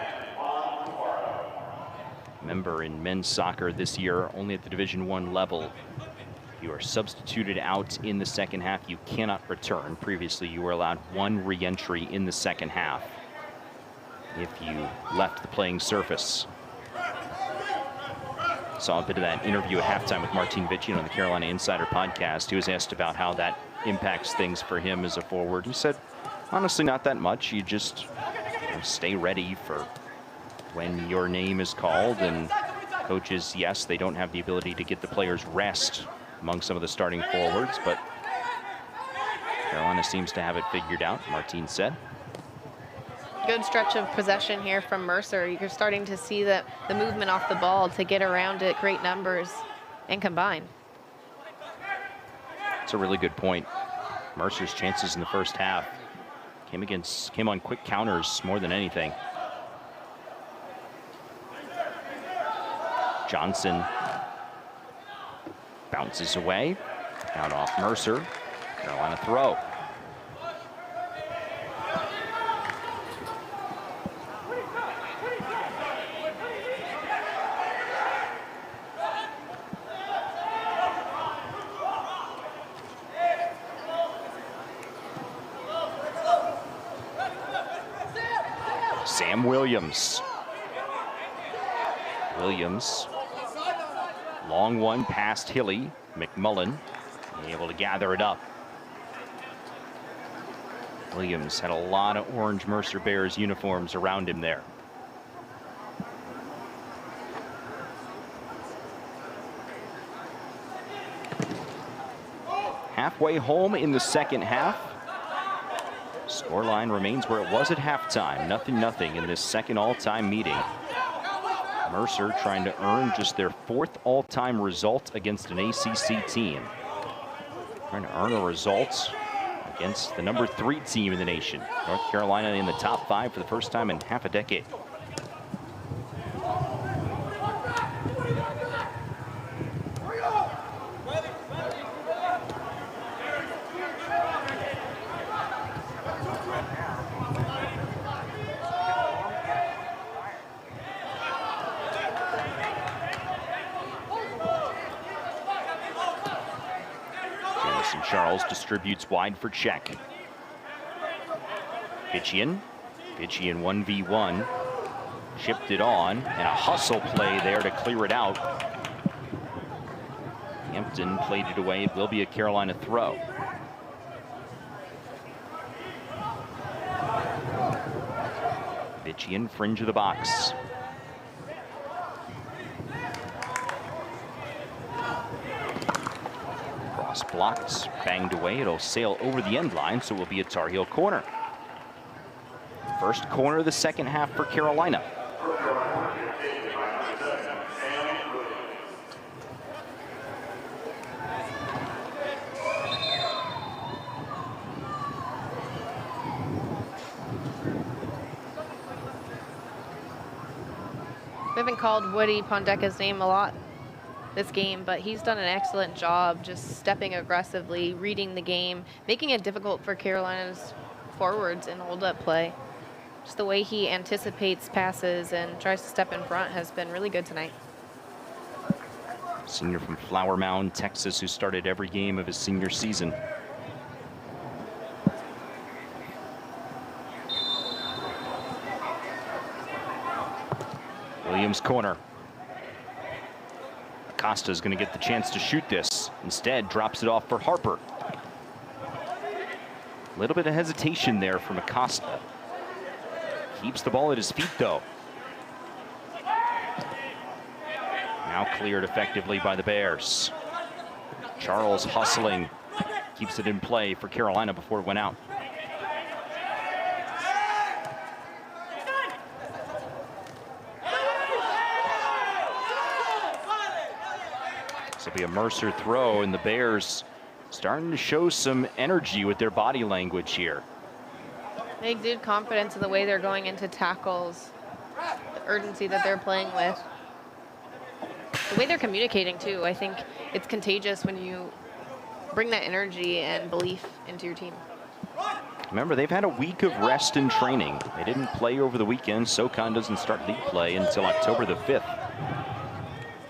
Member in men's soccer this year, only at the Division I level. You are substituted out in the second half. You cannot return. Previously, you were allowed one re-entry in the second half if you left the playing surface. Saw a bit of that interview at halftime with Martin Vitchin on the Carolina Insider podcast. He was asked about how that impacts things for him as a forward. He said, honestly, not that much. You just stay ready for when your name is called. And coaches, yes, they don't have the ability to get the players rest among some of the starting forwards, but Carolina seems to have it figured out, Martin said. Good stretch of possession here from Mercer. You're starting to see the movement off the ball to get around it, great numbers, and combine. It's a really good point. Mercer's chances in the first half came on quick counters more than anything. Johnson bounces away, out off Mercer. Carolina throw. Sam Williams. Long one past Hilly. McMullen able to gather it up. Williams had a lot of orange Mercer Bears uniforms around him there. Halfway home in the second half. Scoreline remains where it was at halftime. 0-0 in this second all-time meeting. Mercer trying to earn just their 4th all-time result against an ACC team. Trying to earn a result against the number 3 team in the nation. North Carolina in the top 5 for the first time in half a decade. And Charles distributes wide for check. Fitchian 1v1. Chipped it on, and a hustle play there to clear it out. Hampton played it away. It will be a Carolina throw. Fitchian, fringe of the box. Cross blocked, banged away. It'll sail over the end line, so it will be a Tar Heel corner. First corner of the second half for Carolina. We haven't called Woody Pondeka's name a lot this game, but he's done an excellent job just stepping aggressively, reading the game, making it difficult for Carolina's forwards in hold-up play. Just the way he anticipates passes and tries to step in front has been really good tonight. Senior from Flower Mound, Texas, who started every game of his senior season. Williams corner. Acosta is going to get the chance to shoot this. Instead, drops it off for Harper. A little bit of hesitation there from Acosta. Keeps the ball at his feet, though. Now cleared effectively by the Bears. Charles hustling. Keeps it in play for Carolina before it went out. This will be a Mercer throw, and the Bears starting to show some energy with their body language here. They exude confidence in the way they're going into tackles, the urgency that they're playing with. The way they're communicating, too. I think it's contagious when you bring that energy and belief into your team. Remember, they've had a week of rest and training. They didn't play over the weekend. SoCon doesn't start league play until October the 5th.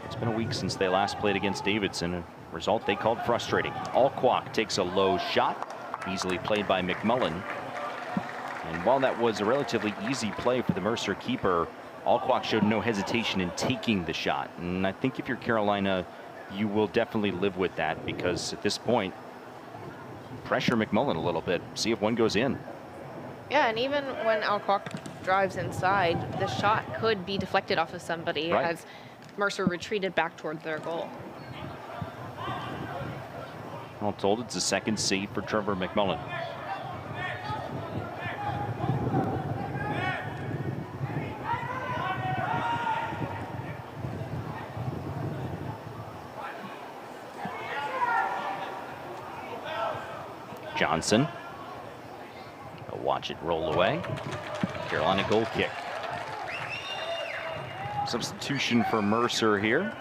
It's been a week since they last played against Davidson, a result they called frustrating. Alquak takes a low shot, easily played by McMullen. And while that was a relatively easy play for the Mercer keeper, Alquak showed no hesitation in taking the shot. And I think if you're Carolina, you will definitely live with that, because at this point, pressure McMullen a little bit, see if one goes in. Yeah, and even when Alquak drives inside, the shot could be deflected off of somebody as Mercer retreated back toward their goal. All told, it's a second save for Trevor McMullen. Johnson. They'll watch it roll away. Carolina goal kick. Substitution for Mercer here.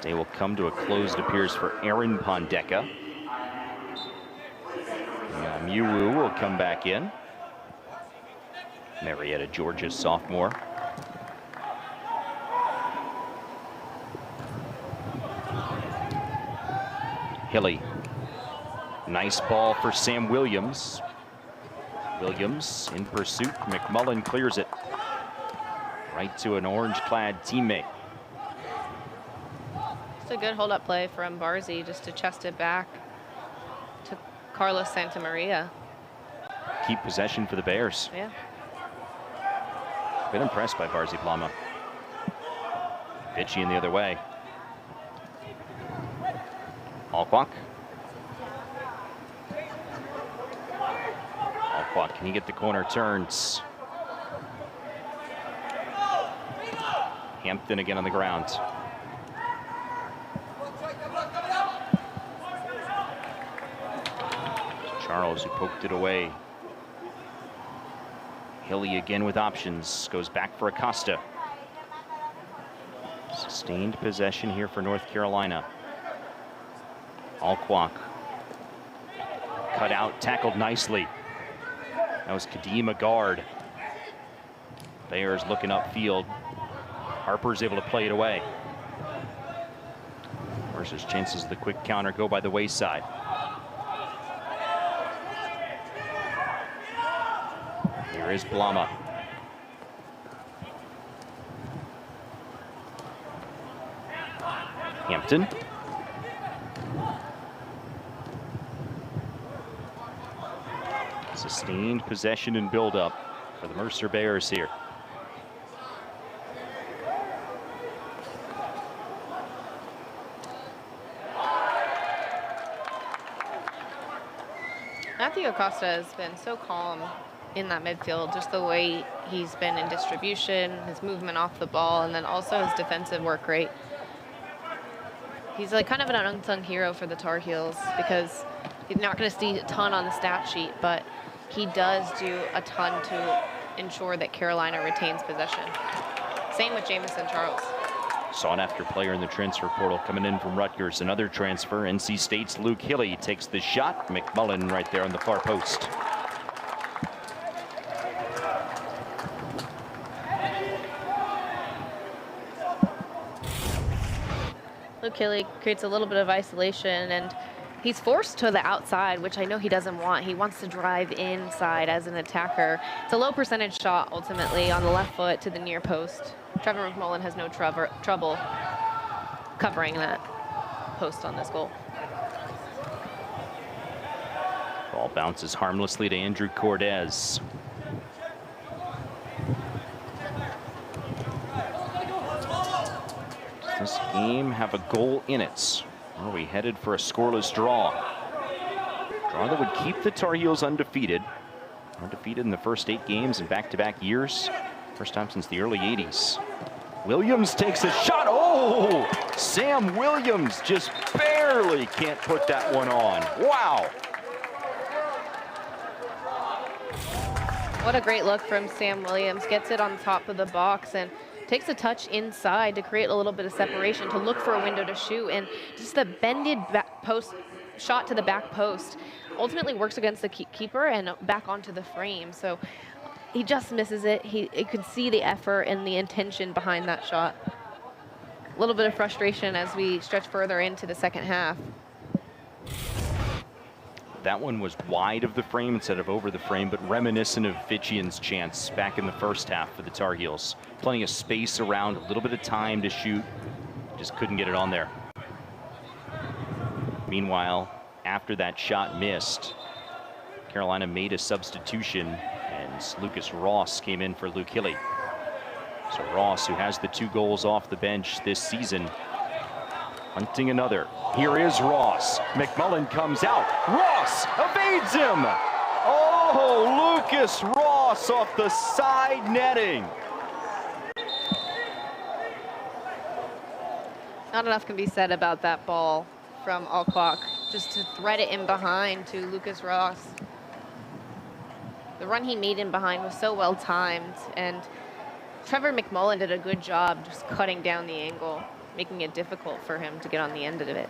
Day will come to a close, it appears, for Aaron Pondeka. Miwu will come back in. Marietta, Georgia sophomore. Hilly. Nice ball for Sam Williams. Williams in pursuit. McMullen clears it. Right to an orange-clad teammate. It's a good hold-up play from Barzy just to chest it back to Carlos Santamaria. Keep possession for the Bears. Yeah. Been impressed by Barzy Plama. Pitchy in the other way. Alquak. Alquak, can he get the corner turns? Hampton again on the ground. Charles, who poked it away. Hilly again with options, goes back for Acosta. Sustained possession here for North Carolina. Alquak. Cut out, tackled nicely. That was Kadeem Agard. Bears looking upfield. Harper's able to play it away. Mercer's chances of the quick counter go by the wayside. Here is Blama. Hampton. Sustained possession and build-up for the Mercer Bears here. Matthew Acosta has been so calm in that midfield, just the way he's been in distribution, his movement off the ball, and then also his defensive work rate. He's like kind of an unsung hero for the Tar Heels because he's not going to see a ton on the stat sheet, but he does do a ton to ensure that Carolina retains possession. Same with Jamison Charles. Sought-after player in the transfer portal coming in from Rutgers. Another transfer, NC State's Luke Hilly takes the shot. McMullen right there on the far post. Luke Hilly creates a little bit of isolation, and he's forced to the outside, which I know he doesn't want. He wants to drive inside as an attacker. It's a low percentage shot, ultimately, on the left foot to the near post. Trevor McMullen has no trouble covering that post on this goal. Ball bounces harmlessly to Andrew Cordes. Does this game have a goal in it? Are we headed for a scoreless draw? Draw that would keep the Tar Heels undefeated. Undefeated in the first 8 games in back-to-back years. First time since the early 80s. Williams takes a shot. Oh, Sam Williams just barely can't put that one on. Wow. What a great look from Sam Williams. Gets it on top of the box and takes a touch inside to create a little bit of separation, to look for a window to shoot, and just a bended back post shot to the back post ultimately works against the keeper and back onto the frame. So he just misses it. He could see the effort and the intention behind that shot. A little bit of frustration as we stretch further into the second half. That one was wide of the frame instead of over the frame, but reminiscent of Fitchian's chance back in the first half for the Tar Heels. Plenty of space around, a little bit of time to shoot. Just couldn't get it on there. Meanwhile, after that shot missed, Carolina made a substitution, and Lucas Ross came in for Luke Hilly. So Ross, who has the 2 goals off the bench this season, hunting another. Here is Ross. McMullen comes out. Ross evades him. Oh, Lucas Ross off the side netting. Not enough can be said about that ball from Alcock, just to thread it in behind to Lucas Ross. The run he made in behind was so well timed, and Trevor McMullen did a good job just cutting down the angle, making it difficult for him to get on the end of it.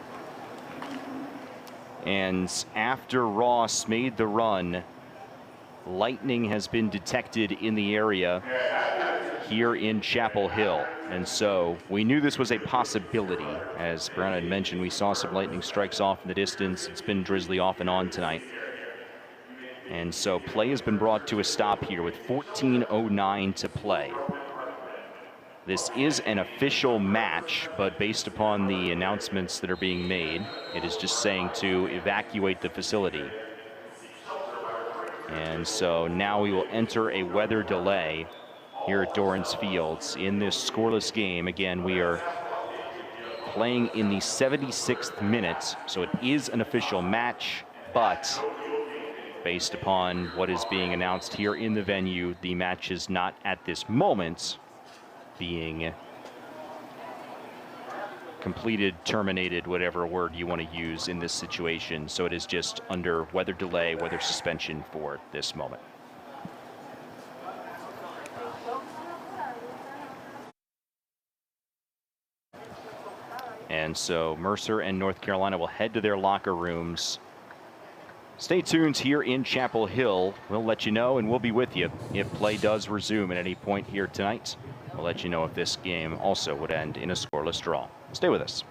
And after Ross made the run, lightning has been detected in the area here in Chapel Hill. And so we knew this was a possibility. As Brown had mentioned, we saw some lightning strikes off in the distance. It's been drizzly off and on tonight. And so play has been brought to a stop here with 14:09 to play. This is an official match, but based upon the announcements that are being made, it is just saying to evacuate the facility. And so now we will enter a weather delay here at Dorrance Fields in this scoreless game. Again, we are playing in the 76th minute, so it is an official match, but based upon what is being announced here in the venue, the match is not at this moment being completed, terminated, whatever word you want to use in this situation. So it is just under weather delay, weather suspension for this moment. And so Mercer and North Carolina will head to their locker rooms. Stay tuned here in Chapel Hill. We'll let you know, and we'll be with you if play does resume at any point here tonight. We'll let you know if this game also would end in a scoreless draw. Stay with us.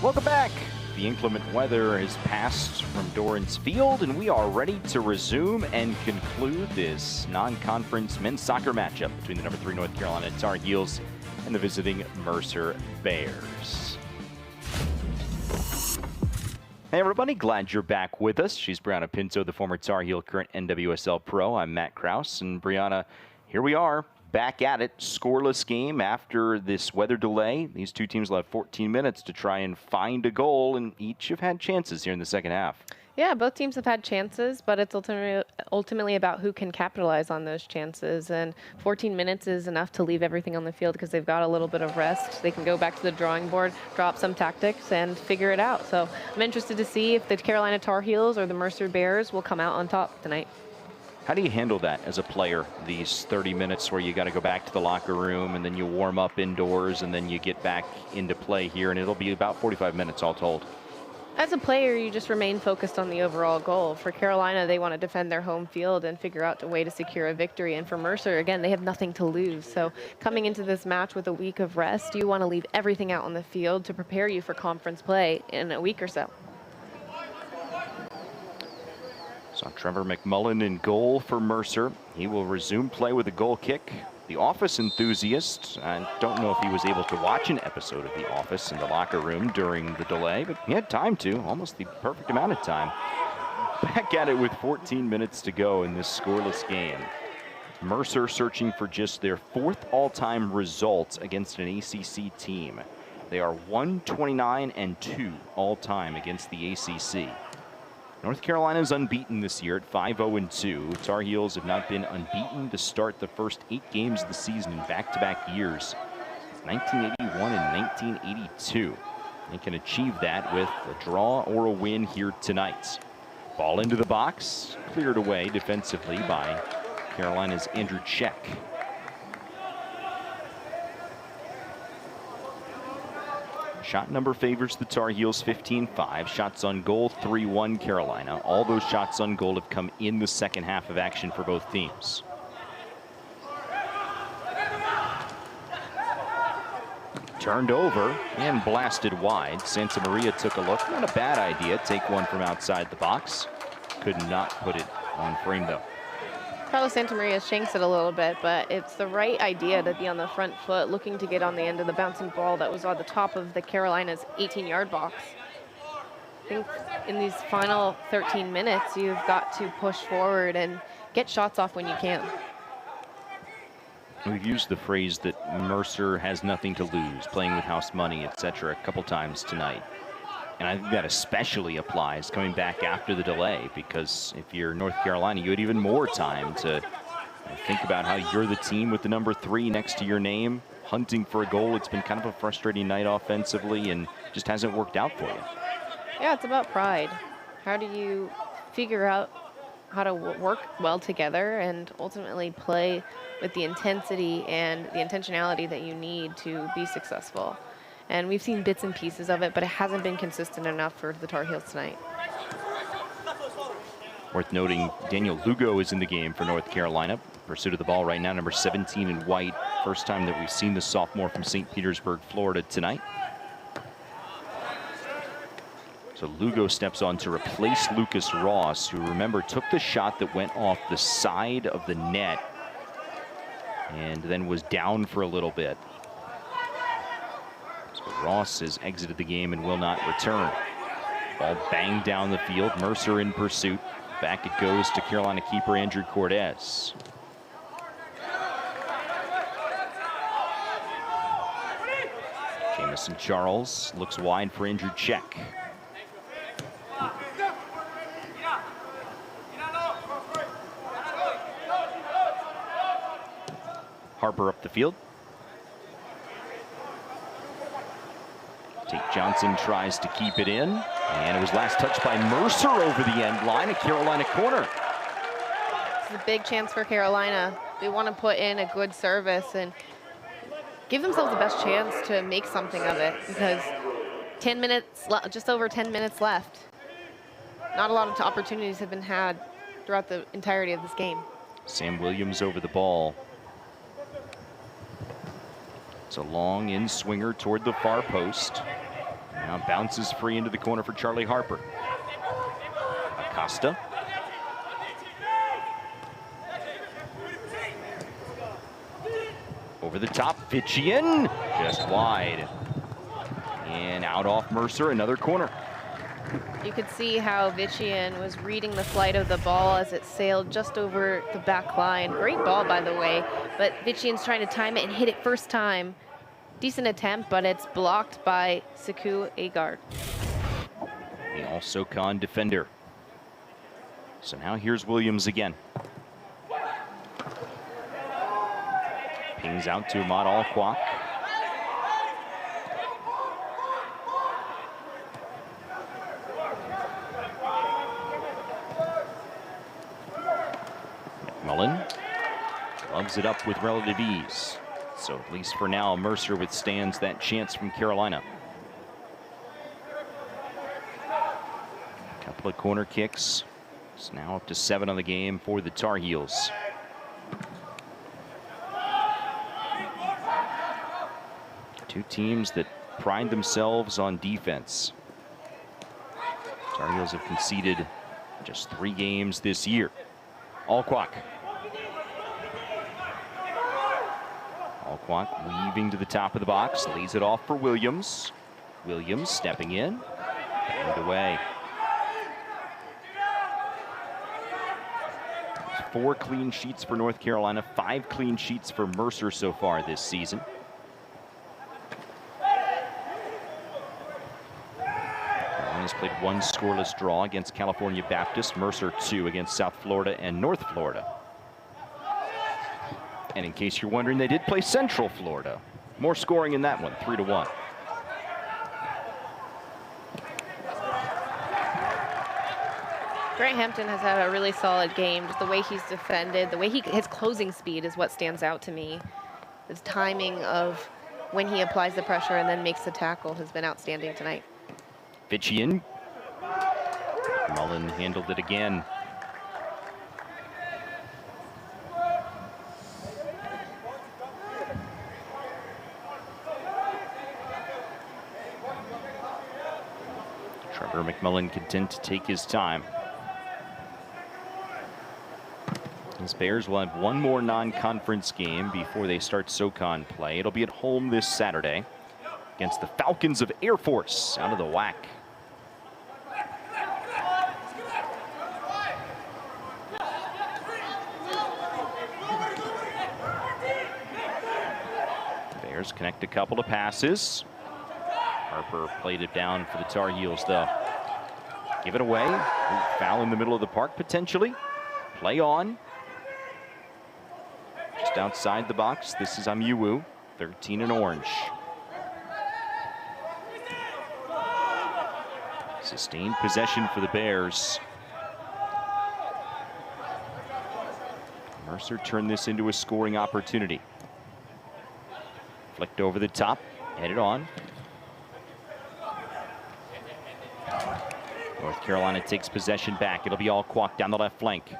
Welcome back. The inclement weather has passed from Dorrance Field, and we are ready to resume and conclude this non-conference men's soccer matchup between the number 3 North Carolina Tar Heels and the visiting Mercer Bears. Hey everybody, glad you're back with us. She's Brianna Pinto, the former Tar Heel, current NWSL pro. I'm Matt Krause, and Brianna, here we are. Back at it, scoreless game after this weather delay. These two teams will have 14 minutes to try and find a goal, and each have had chances here in the second half. Yeah, both teams have had chances, but it's ultimately about who can capitalize on those chances. And 14 minutes is enough to leave everything on the field because they've got a little bit of rest. They can go back to the drawing board, drop some tactics, and figure it out. So I'm interested to see if the Carolina Tar Heels or the Mercer Bears will come out on top tonight. How do you handle that as a player, these 30 minutes where you got to go back to the locker room and then you warm up indoors and then you get back into play here, and it'll be about 45 minutes all told? As a player, you just remain focused on the overall goal. For Carolina, they want to defend their home field and figure out a way to secure a victory. And for Mercer, again, they have nothing to lose. So coming into this match with a week of rest, you want to leave everything out on the field to prepare you for conference play in a week or so. So Trevor McMullen in goal for Mercer. He will resume play with a goal kick. The Office enthusiast, I don't know if he was able to watch an episode of The Office in the locker room during the delay, but he had time to, almost the perfect amount of time. Back at it with 14 minutes to go in this scoreless game. Mercer searching for just their 4th all-time result against an ACC team. They are 129-2 all-time against the ACC. North Carolina is unbeaten this year at 5-0-2. Tar Heels have not been unbeaten to start the first 8 games of the season in back-to-back years, 1981 and 1982. They can achieve that with a draw or a win here tonight. Ball into the box, cleared away defensively by Carolina's Andrew Check. Shot number favors the Tar Heels 15-5. Shots on goal 3-1 Carolina. All those shots on goal have come in the second half of action for both teams. Turned over and blasted wide. Santa Maria took a look. Not a bad idea. Take one from outside the box. Could not put it on frame though. Carlos Santamaria shanks it a little bit, but it's the right idea to be on the front foot, looking to get on the end of the bouncing ball that was on the top of the Carolina's 18-yard box. I think in these final 13 minutes, you've got to push forward and get shots off when you can. We've used the phrase that Mercer has nothing to lose, playing with house money, etc., a couple times tonight. And I think that especially applies coming back after the delay, because if you're North Carolina, you had even more time to think about how you're the team with the number 3 next to your name, hunting for a goal. It's been kind of a frustrating night offensively and just hasn't worked out for you. Yeah, it's about pride. How do you figure out how to work well together and ultimately play with the intensity and the intentionality that you need to be successful? And we've seen bits and pieces of it, but it hasn't been consistent enough for the Tar Heels tonight. Worth noting, Daniel Lugo is in the game for North Carolina. Pursuit of the ball right now, number 17 in white. First time that we've seen the sophomore from St. Petersburg, Florida tonight. So Lugo steps on to replace Lucas Ross, who, remember, took the shot that went off the side of the net and then was down for a little bit. Ross has exited the game and will not return. Ball banged down the field. Mercer in pursuit. Back it goes to Carolina keeper Andrew Cortez. Jamison Charles looks wide for Andrew Check. Harper up the field. Tate Johnson tries to keep it in, and it was last touched by Mercer over the end line, a Carolina corner. It's a big chance for Carolina. They want to put in a good service and give themselves the best chance to make something of it, because 10 minutes, just over 10 minutes left. Not a lot of opportunities have been had throughout the entirety of this game. Sam Williams over the ball. It's a long in swinger toward the far post. Now bounces free into the corner for Charlie Harper. Acosta. Over the top, Vitchian, just wide. And out off Mercer, another corner. You could see how Vitchian was reading the flight of the ball as it sailed just over the back line. Great ball, by the way, but Vitchian's trying to time it and hit it first time. Decent attempt, but it's blocked by Sekou Agard. The all-SoCon defender. So now here's Williams again. Pings out to Ahmad Al-Kwak. McMullen loves it up with relative ease. So at least for now, Mercer withstands that chance from Carolina. Couple of corner kicks. It's now up to 7 on the game for the Tar Heels. Two teams that pride themselves on defense. Tar Heels have conceded just 3 games this year. Al-Kwak. Al-Kwak weaving to the top of the box, leads it off for Williams. Williams stepping in, banged away. 4 clean sheets for North Carolina, 5 clean sheets for Mercer so far this season. Carolina's played 1 scoreless draw against California Baptist, Mercer 2 against South Florida and North Florida. And in case you're wondering, they did play Central Florida. More scoring in that one, 3-1. Grant Hampton has had a really solid game. Just the way he's defended, the way his closing speed is what stands out to me. His timing of when he applies the pressure and then makes the tackle has been outstanding tonight. Vitchian. Mullen handled it again. Trevor McMullen content to take his time. These Bears will have 1 more non-conference game before they start SoCon play. It'll be at home this Saturday against the Falcons of Air Force out of the WAC. Bears connect a couple of passes. Harper played it down for the Tar Heels, though. Give it away. Foul in the middle of the park, potentially. Play on. Just outside the box, this is Amuwu, 13 and orange. Sustained possession for the Bears. Mercer turned this into a scoring opportunity. Flicked over the top, headed on. North Carolina takes possession back. It'll be Al-Kwak down the left flank.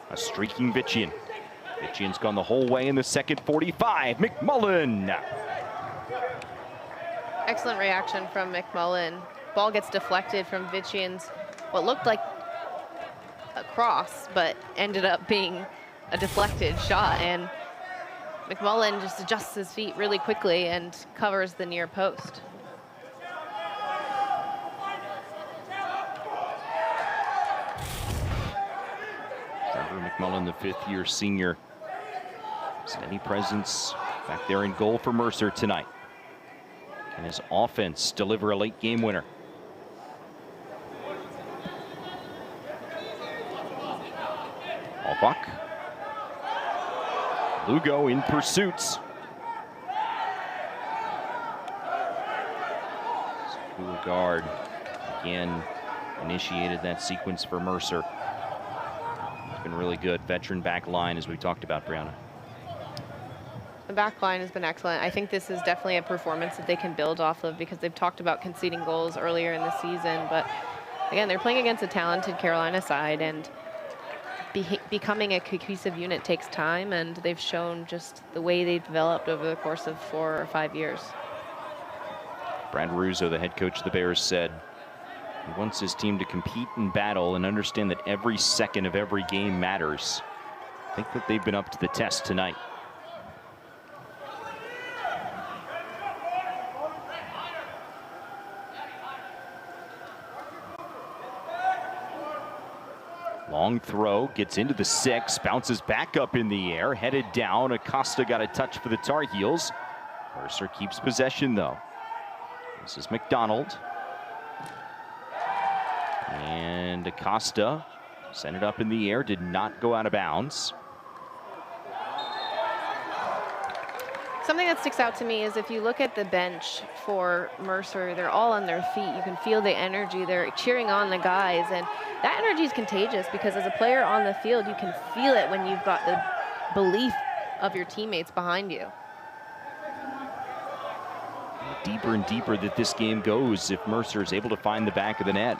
A streaking Vitchian. Vitchian's gone the whole way in the second 45. McMullen. Excellent reaction from McMullen. Ball gets deflected from Vitchian's what looked like a cross, but ended up being a deflected shot. And McMullen just adjusts his feet really quickly and covers the near post. McMullen, the 5th-year senior. Steady presence back there in goal for Mercer tonight. Can his offense deliver a late game winner? Al-Kwak. Lugo in pursuits. Guard again initiated that sequence for Mercer. Been really good veteran back line, as we talked about, Brianna. The back line has been excellent. I think this is definitely a performance that they can build off of because they've talked about conceding goals earlier in the season. But again, they're playing against a talented Carolina side, and becoming a cohesive unit takes time, and they've shown just the way they've developed over the course of 4 or 5 years. Brad Russo, the head coach of the Bears, said he wants his team to compete and battle and understand that every second of every game matters. I think that they've been up to the test tonight. Long throw, gets into the 6, bounces back up in the air, headed down. Acosta got a touch for the Tar Heels. Mercer keeps possession though. This is McDonald. And Acosta sent it up in the air, did not go out of bounds. Something that sticks out to me is if you look at the bench for Mercer, they're all on their feet. You can feel the energy. They're cheering on the guys, and that energy is contagious because as a player on the field, you can feel it when you've got the belief of your teammates behind you. The deeper and deeper that this game goes, if Mercer is able to find the back of the net,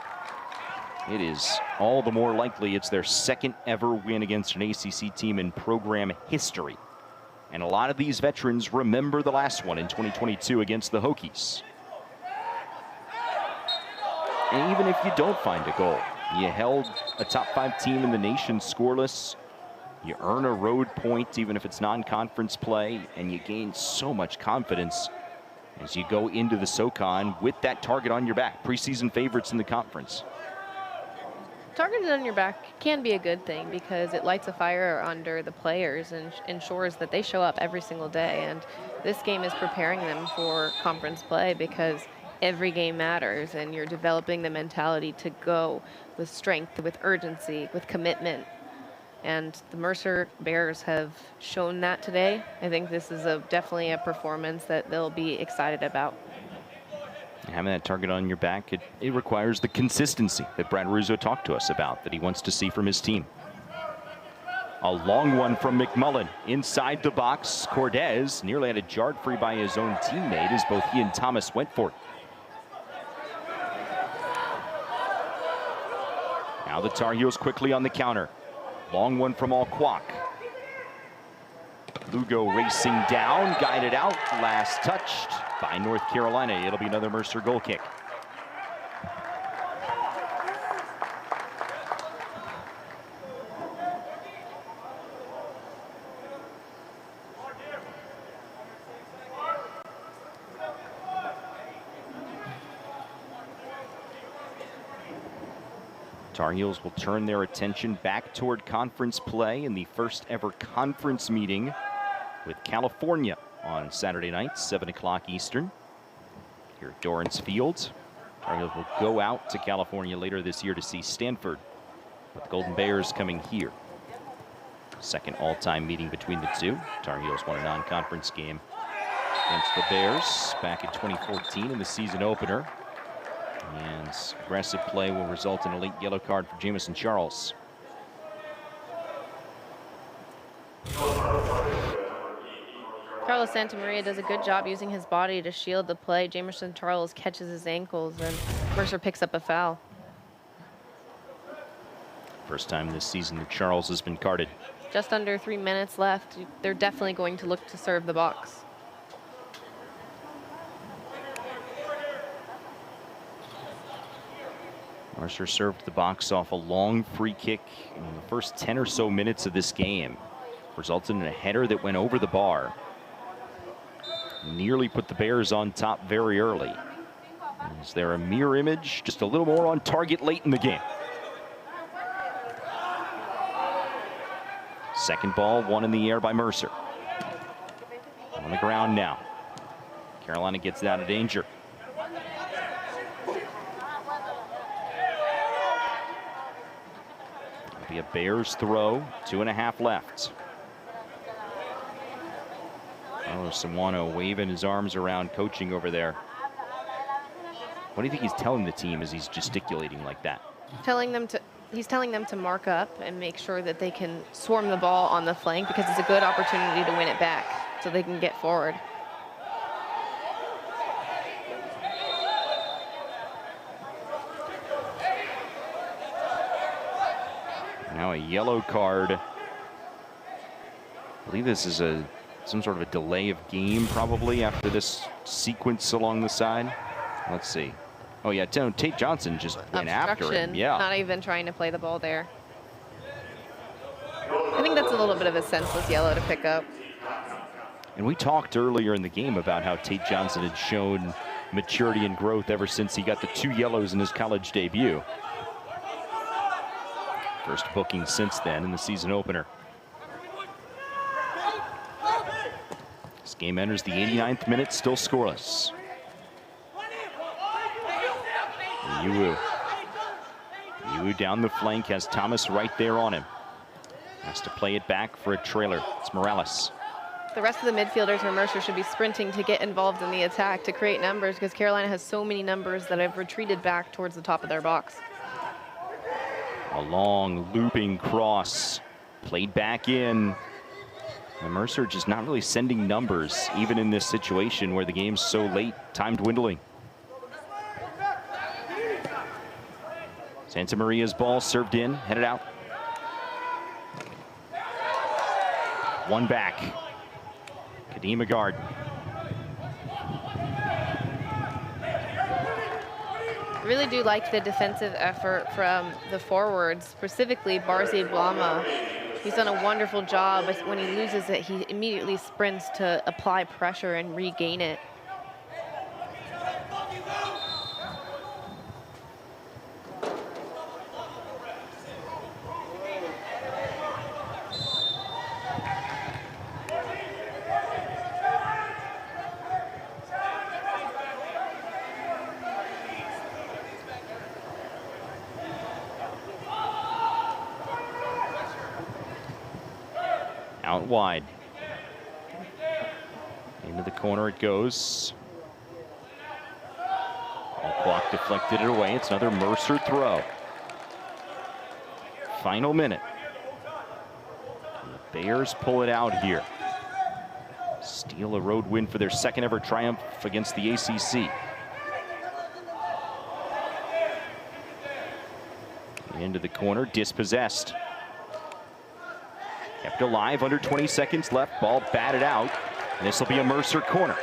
it is all the more likely it's their second ever win against an ACC team in program history. And a lot of these veterans remember the last one in 2022 against the Hokies. And even if you don't find a goal, you held a top 5 team in the nation scoreless. You earn a road point, even if it's non-conference play, and you gain so much confidence as you go into the SoCon with that target on your back. Preseason favorites in the conference. Targeted on your back can be a good thing because it lights a fire under the players and ensures that they show up every single day. And this game is preparing them for conference play because every game matters, and you're developing the mentality to go with strength, with urgency, with commitment. And the Mercer Bears have shown that today. I think this is definitely a performance that they'll be excited about. Having that target on your back, it requires the consistency that Brad Russo talked to us about, that he wants to see from his team. A long one from McMullen inside the box. Cordes nearly had it jarred free by his own teammate as both he and Thomas went for it. Now the Tar Heels quickly on the counter. Long one from Alquak. Lugo racing down, guided out, last touched by North Carolina. It'll be another Mercer goal kick. Tar Heels will turn their attention back toward conference play in the first ever conference meeting with California on Saturday night, 7 o'clock Eastern, here at Dorrance Field. Tar Heels will go out to California later this year to see Stanford, with the Golden Bears coming here. Second all-time meeting between the two. Tar Heels won a non-conference game against the Bears back in 2014 in the season opener. And aggressive play will result in a late yellow card for Jamison Charles. Carlos Santamaria does a good job using his body to shield the play. Jamison Charles catches his ankles, and Mercer picks up a foul. First time this season that Charles has been carded. Just under 3 minutes left. They're definitely going to look to serve the box. Mercer served the box off a long free kick in the first 10 or so minutes of this game. Resulted in a header that went over the bar. Nearly put the Bears on top very early. Is there a mirror image? Just a little more on target late in the game. Second ball, one in the air by Mercer. On the ground now. Carolina gets it out of danger. It'll be a Bears throw, 2.5 left. Oh, Sawano waving his arms around, coaching over there. What do you think he's telling the team as he's gesticulating like that? He's telling them to mark up and make sure that they can swarm the ball on the flank because it's a good opportunity to win it back. so they can get forward. Now a yellow card. I believe this is some sort of a delay of game probably after this sequence along the side. Let's see. Oh yeah, Tate Johnson just went after him. Yeah. Not even trying to play the ball there. I think that's a little bit of a senseless yellow to pick up. And we talked earlier in the game about how Tate Johnson had shown maturity and growth ever since he got the 2 yellows in his college debut. First booking since then in the season opener. This game enters the 89th minute, still scoreless. Yu down the flank, has Thomas right there on him. Has to play it back for a trailer. It's Morales. The rest of the midfielders for Mercer should be sprinting to get involved in the attack to create numbers, because Carolina has so many numbers that have retreated back towards the top of their box. A long looping cross played back in. And Mercer just not really sending numbers, even in this situation where the game's so late, time dwindling. Santa Maria's ball served in, headed out. One back. Kadima Guard. I really do like the defensive effort from the forwards, specifically Barzi Blama. He's done a wonderful job. When he loses it, he immediately sprints to apply pressure and regain it. Out wide. Into the corner it goes. Clock deflected it away. It's another Mercer throw. Final minute. And the Bears pull it out here. Steal a road win for their second ever triumph against the ACC. Into the corner, dispossessed. Kept alive, under 20 seconds left, ball batted out, and this will be a Mercer corner.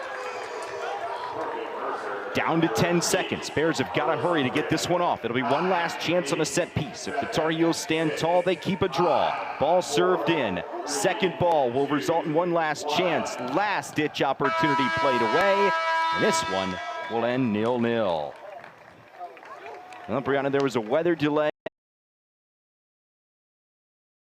Down to 10 seconds. Bears have got to hurry to get this one off. It'll be one last chance on a set piece. If the Tar Heels stand tall, they keep a draw. Ball served in. Second ball will result in one last chance. Last ditch opportunity played away, and this one will end 0-0. Well, Brianna, there was a weather delay.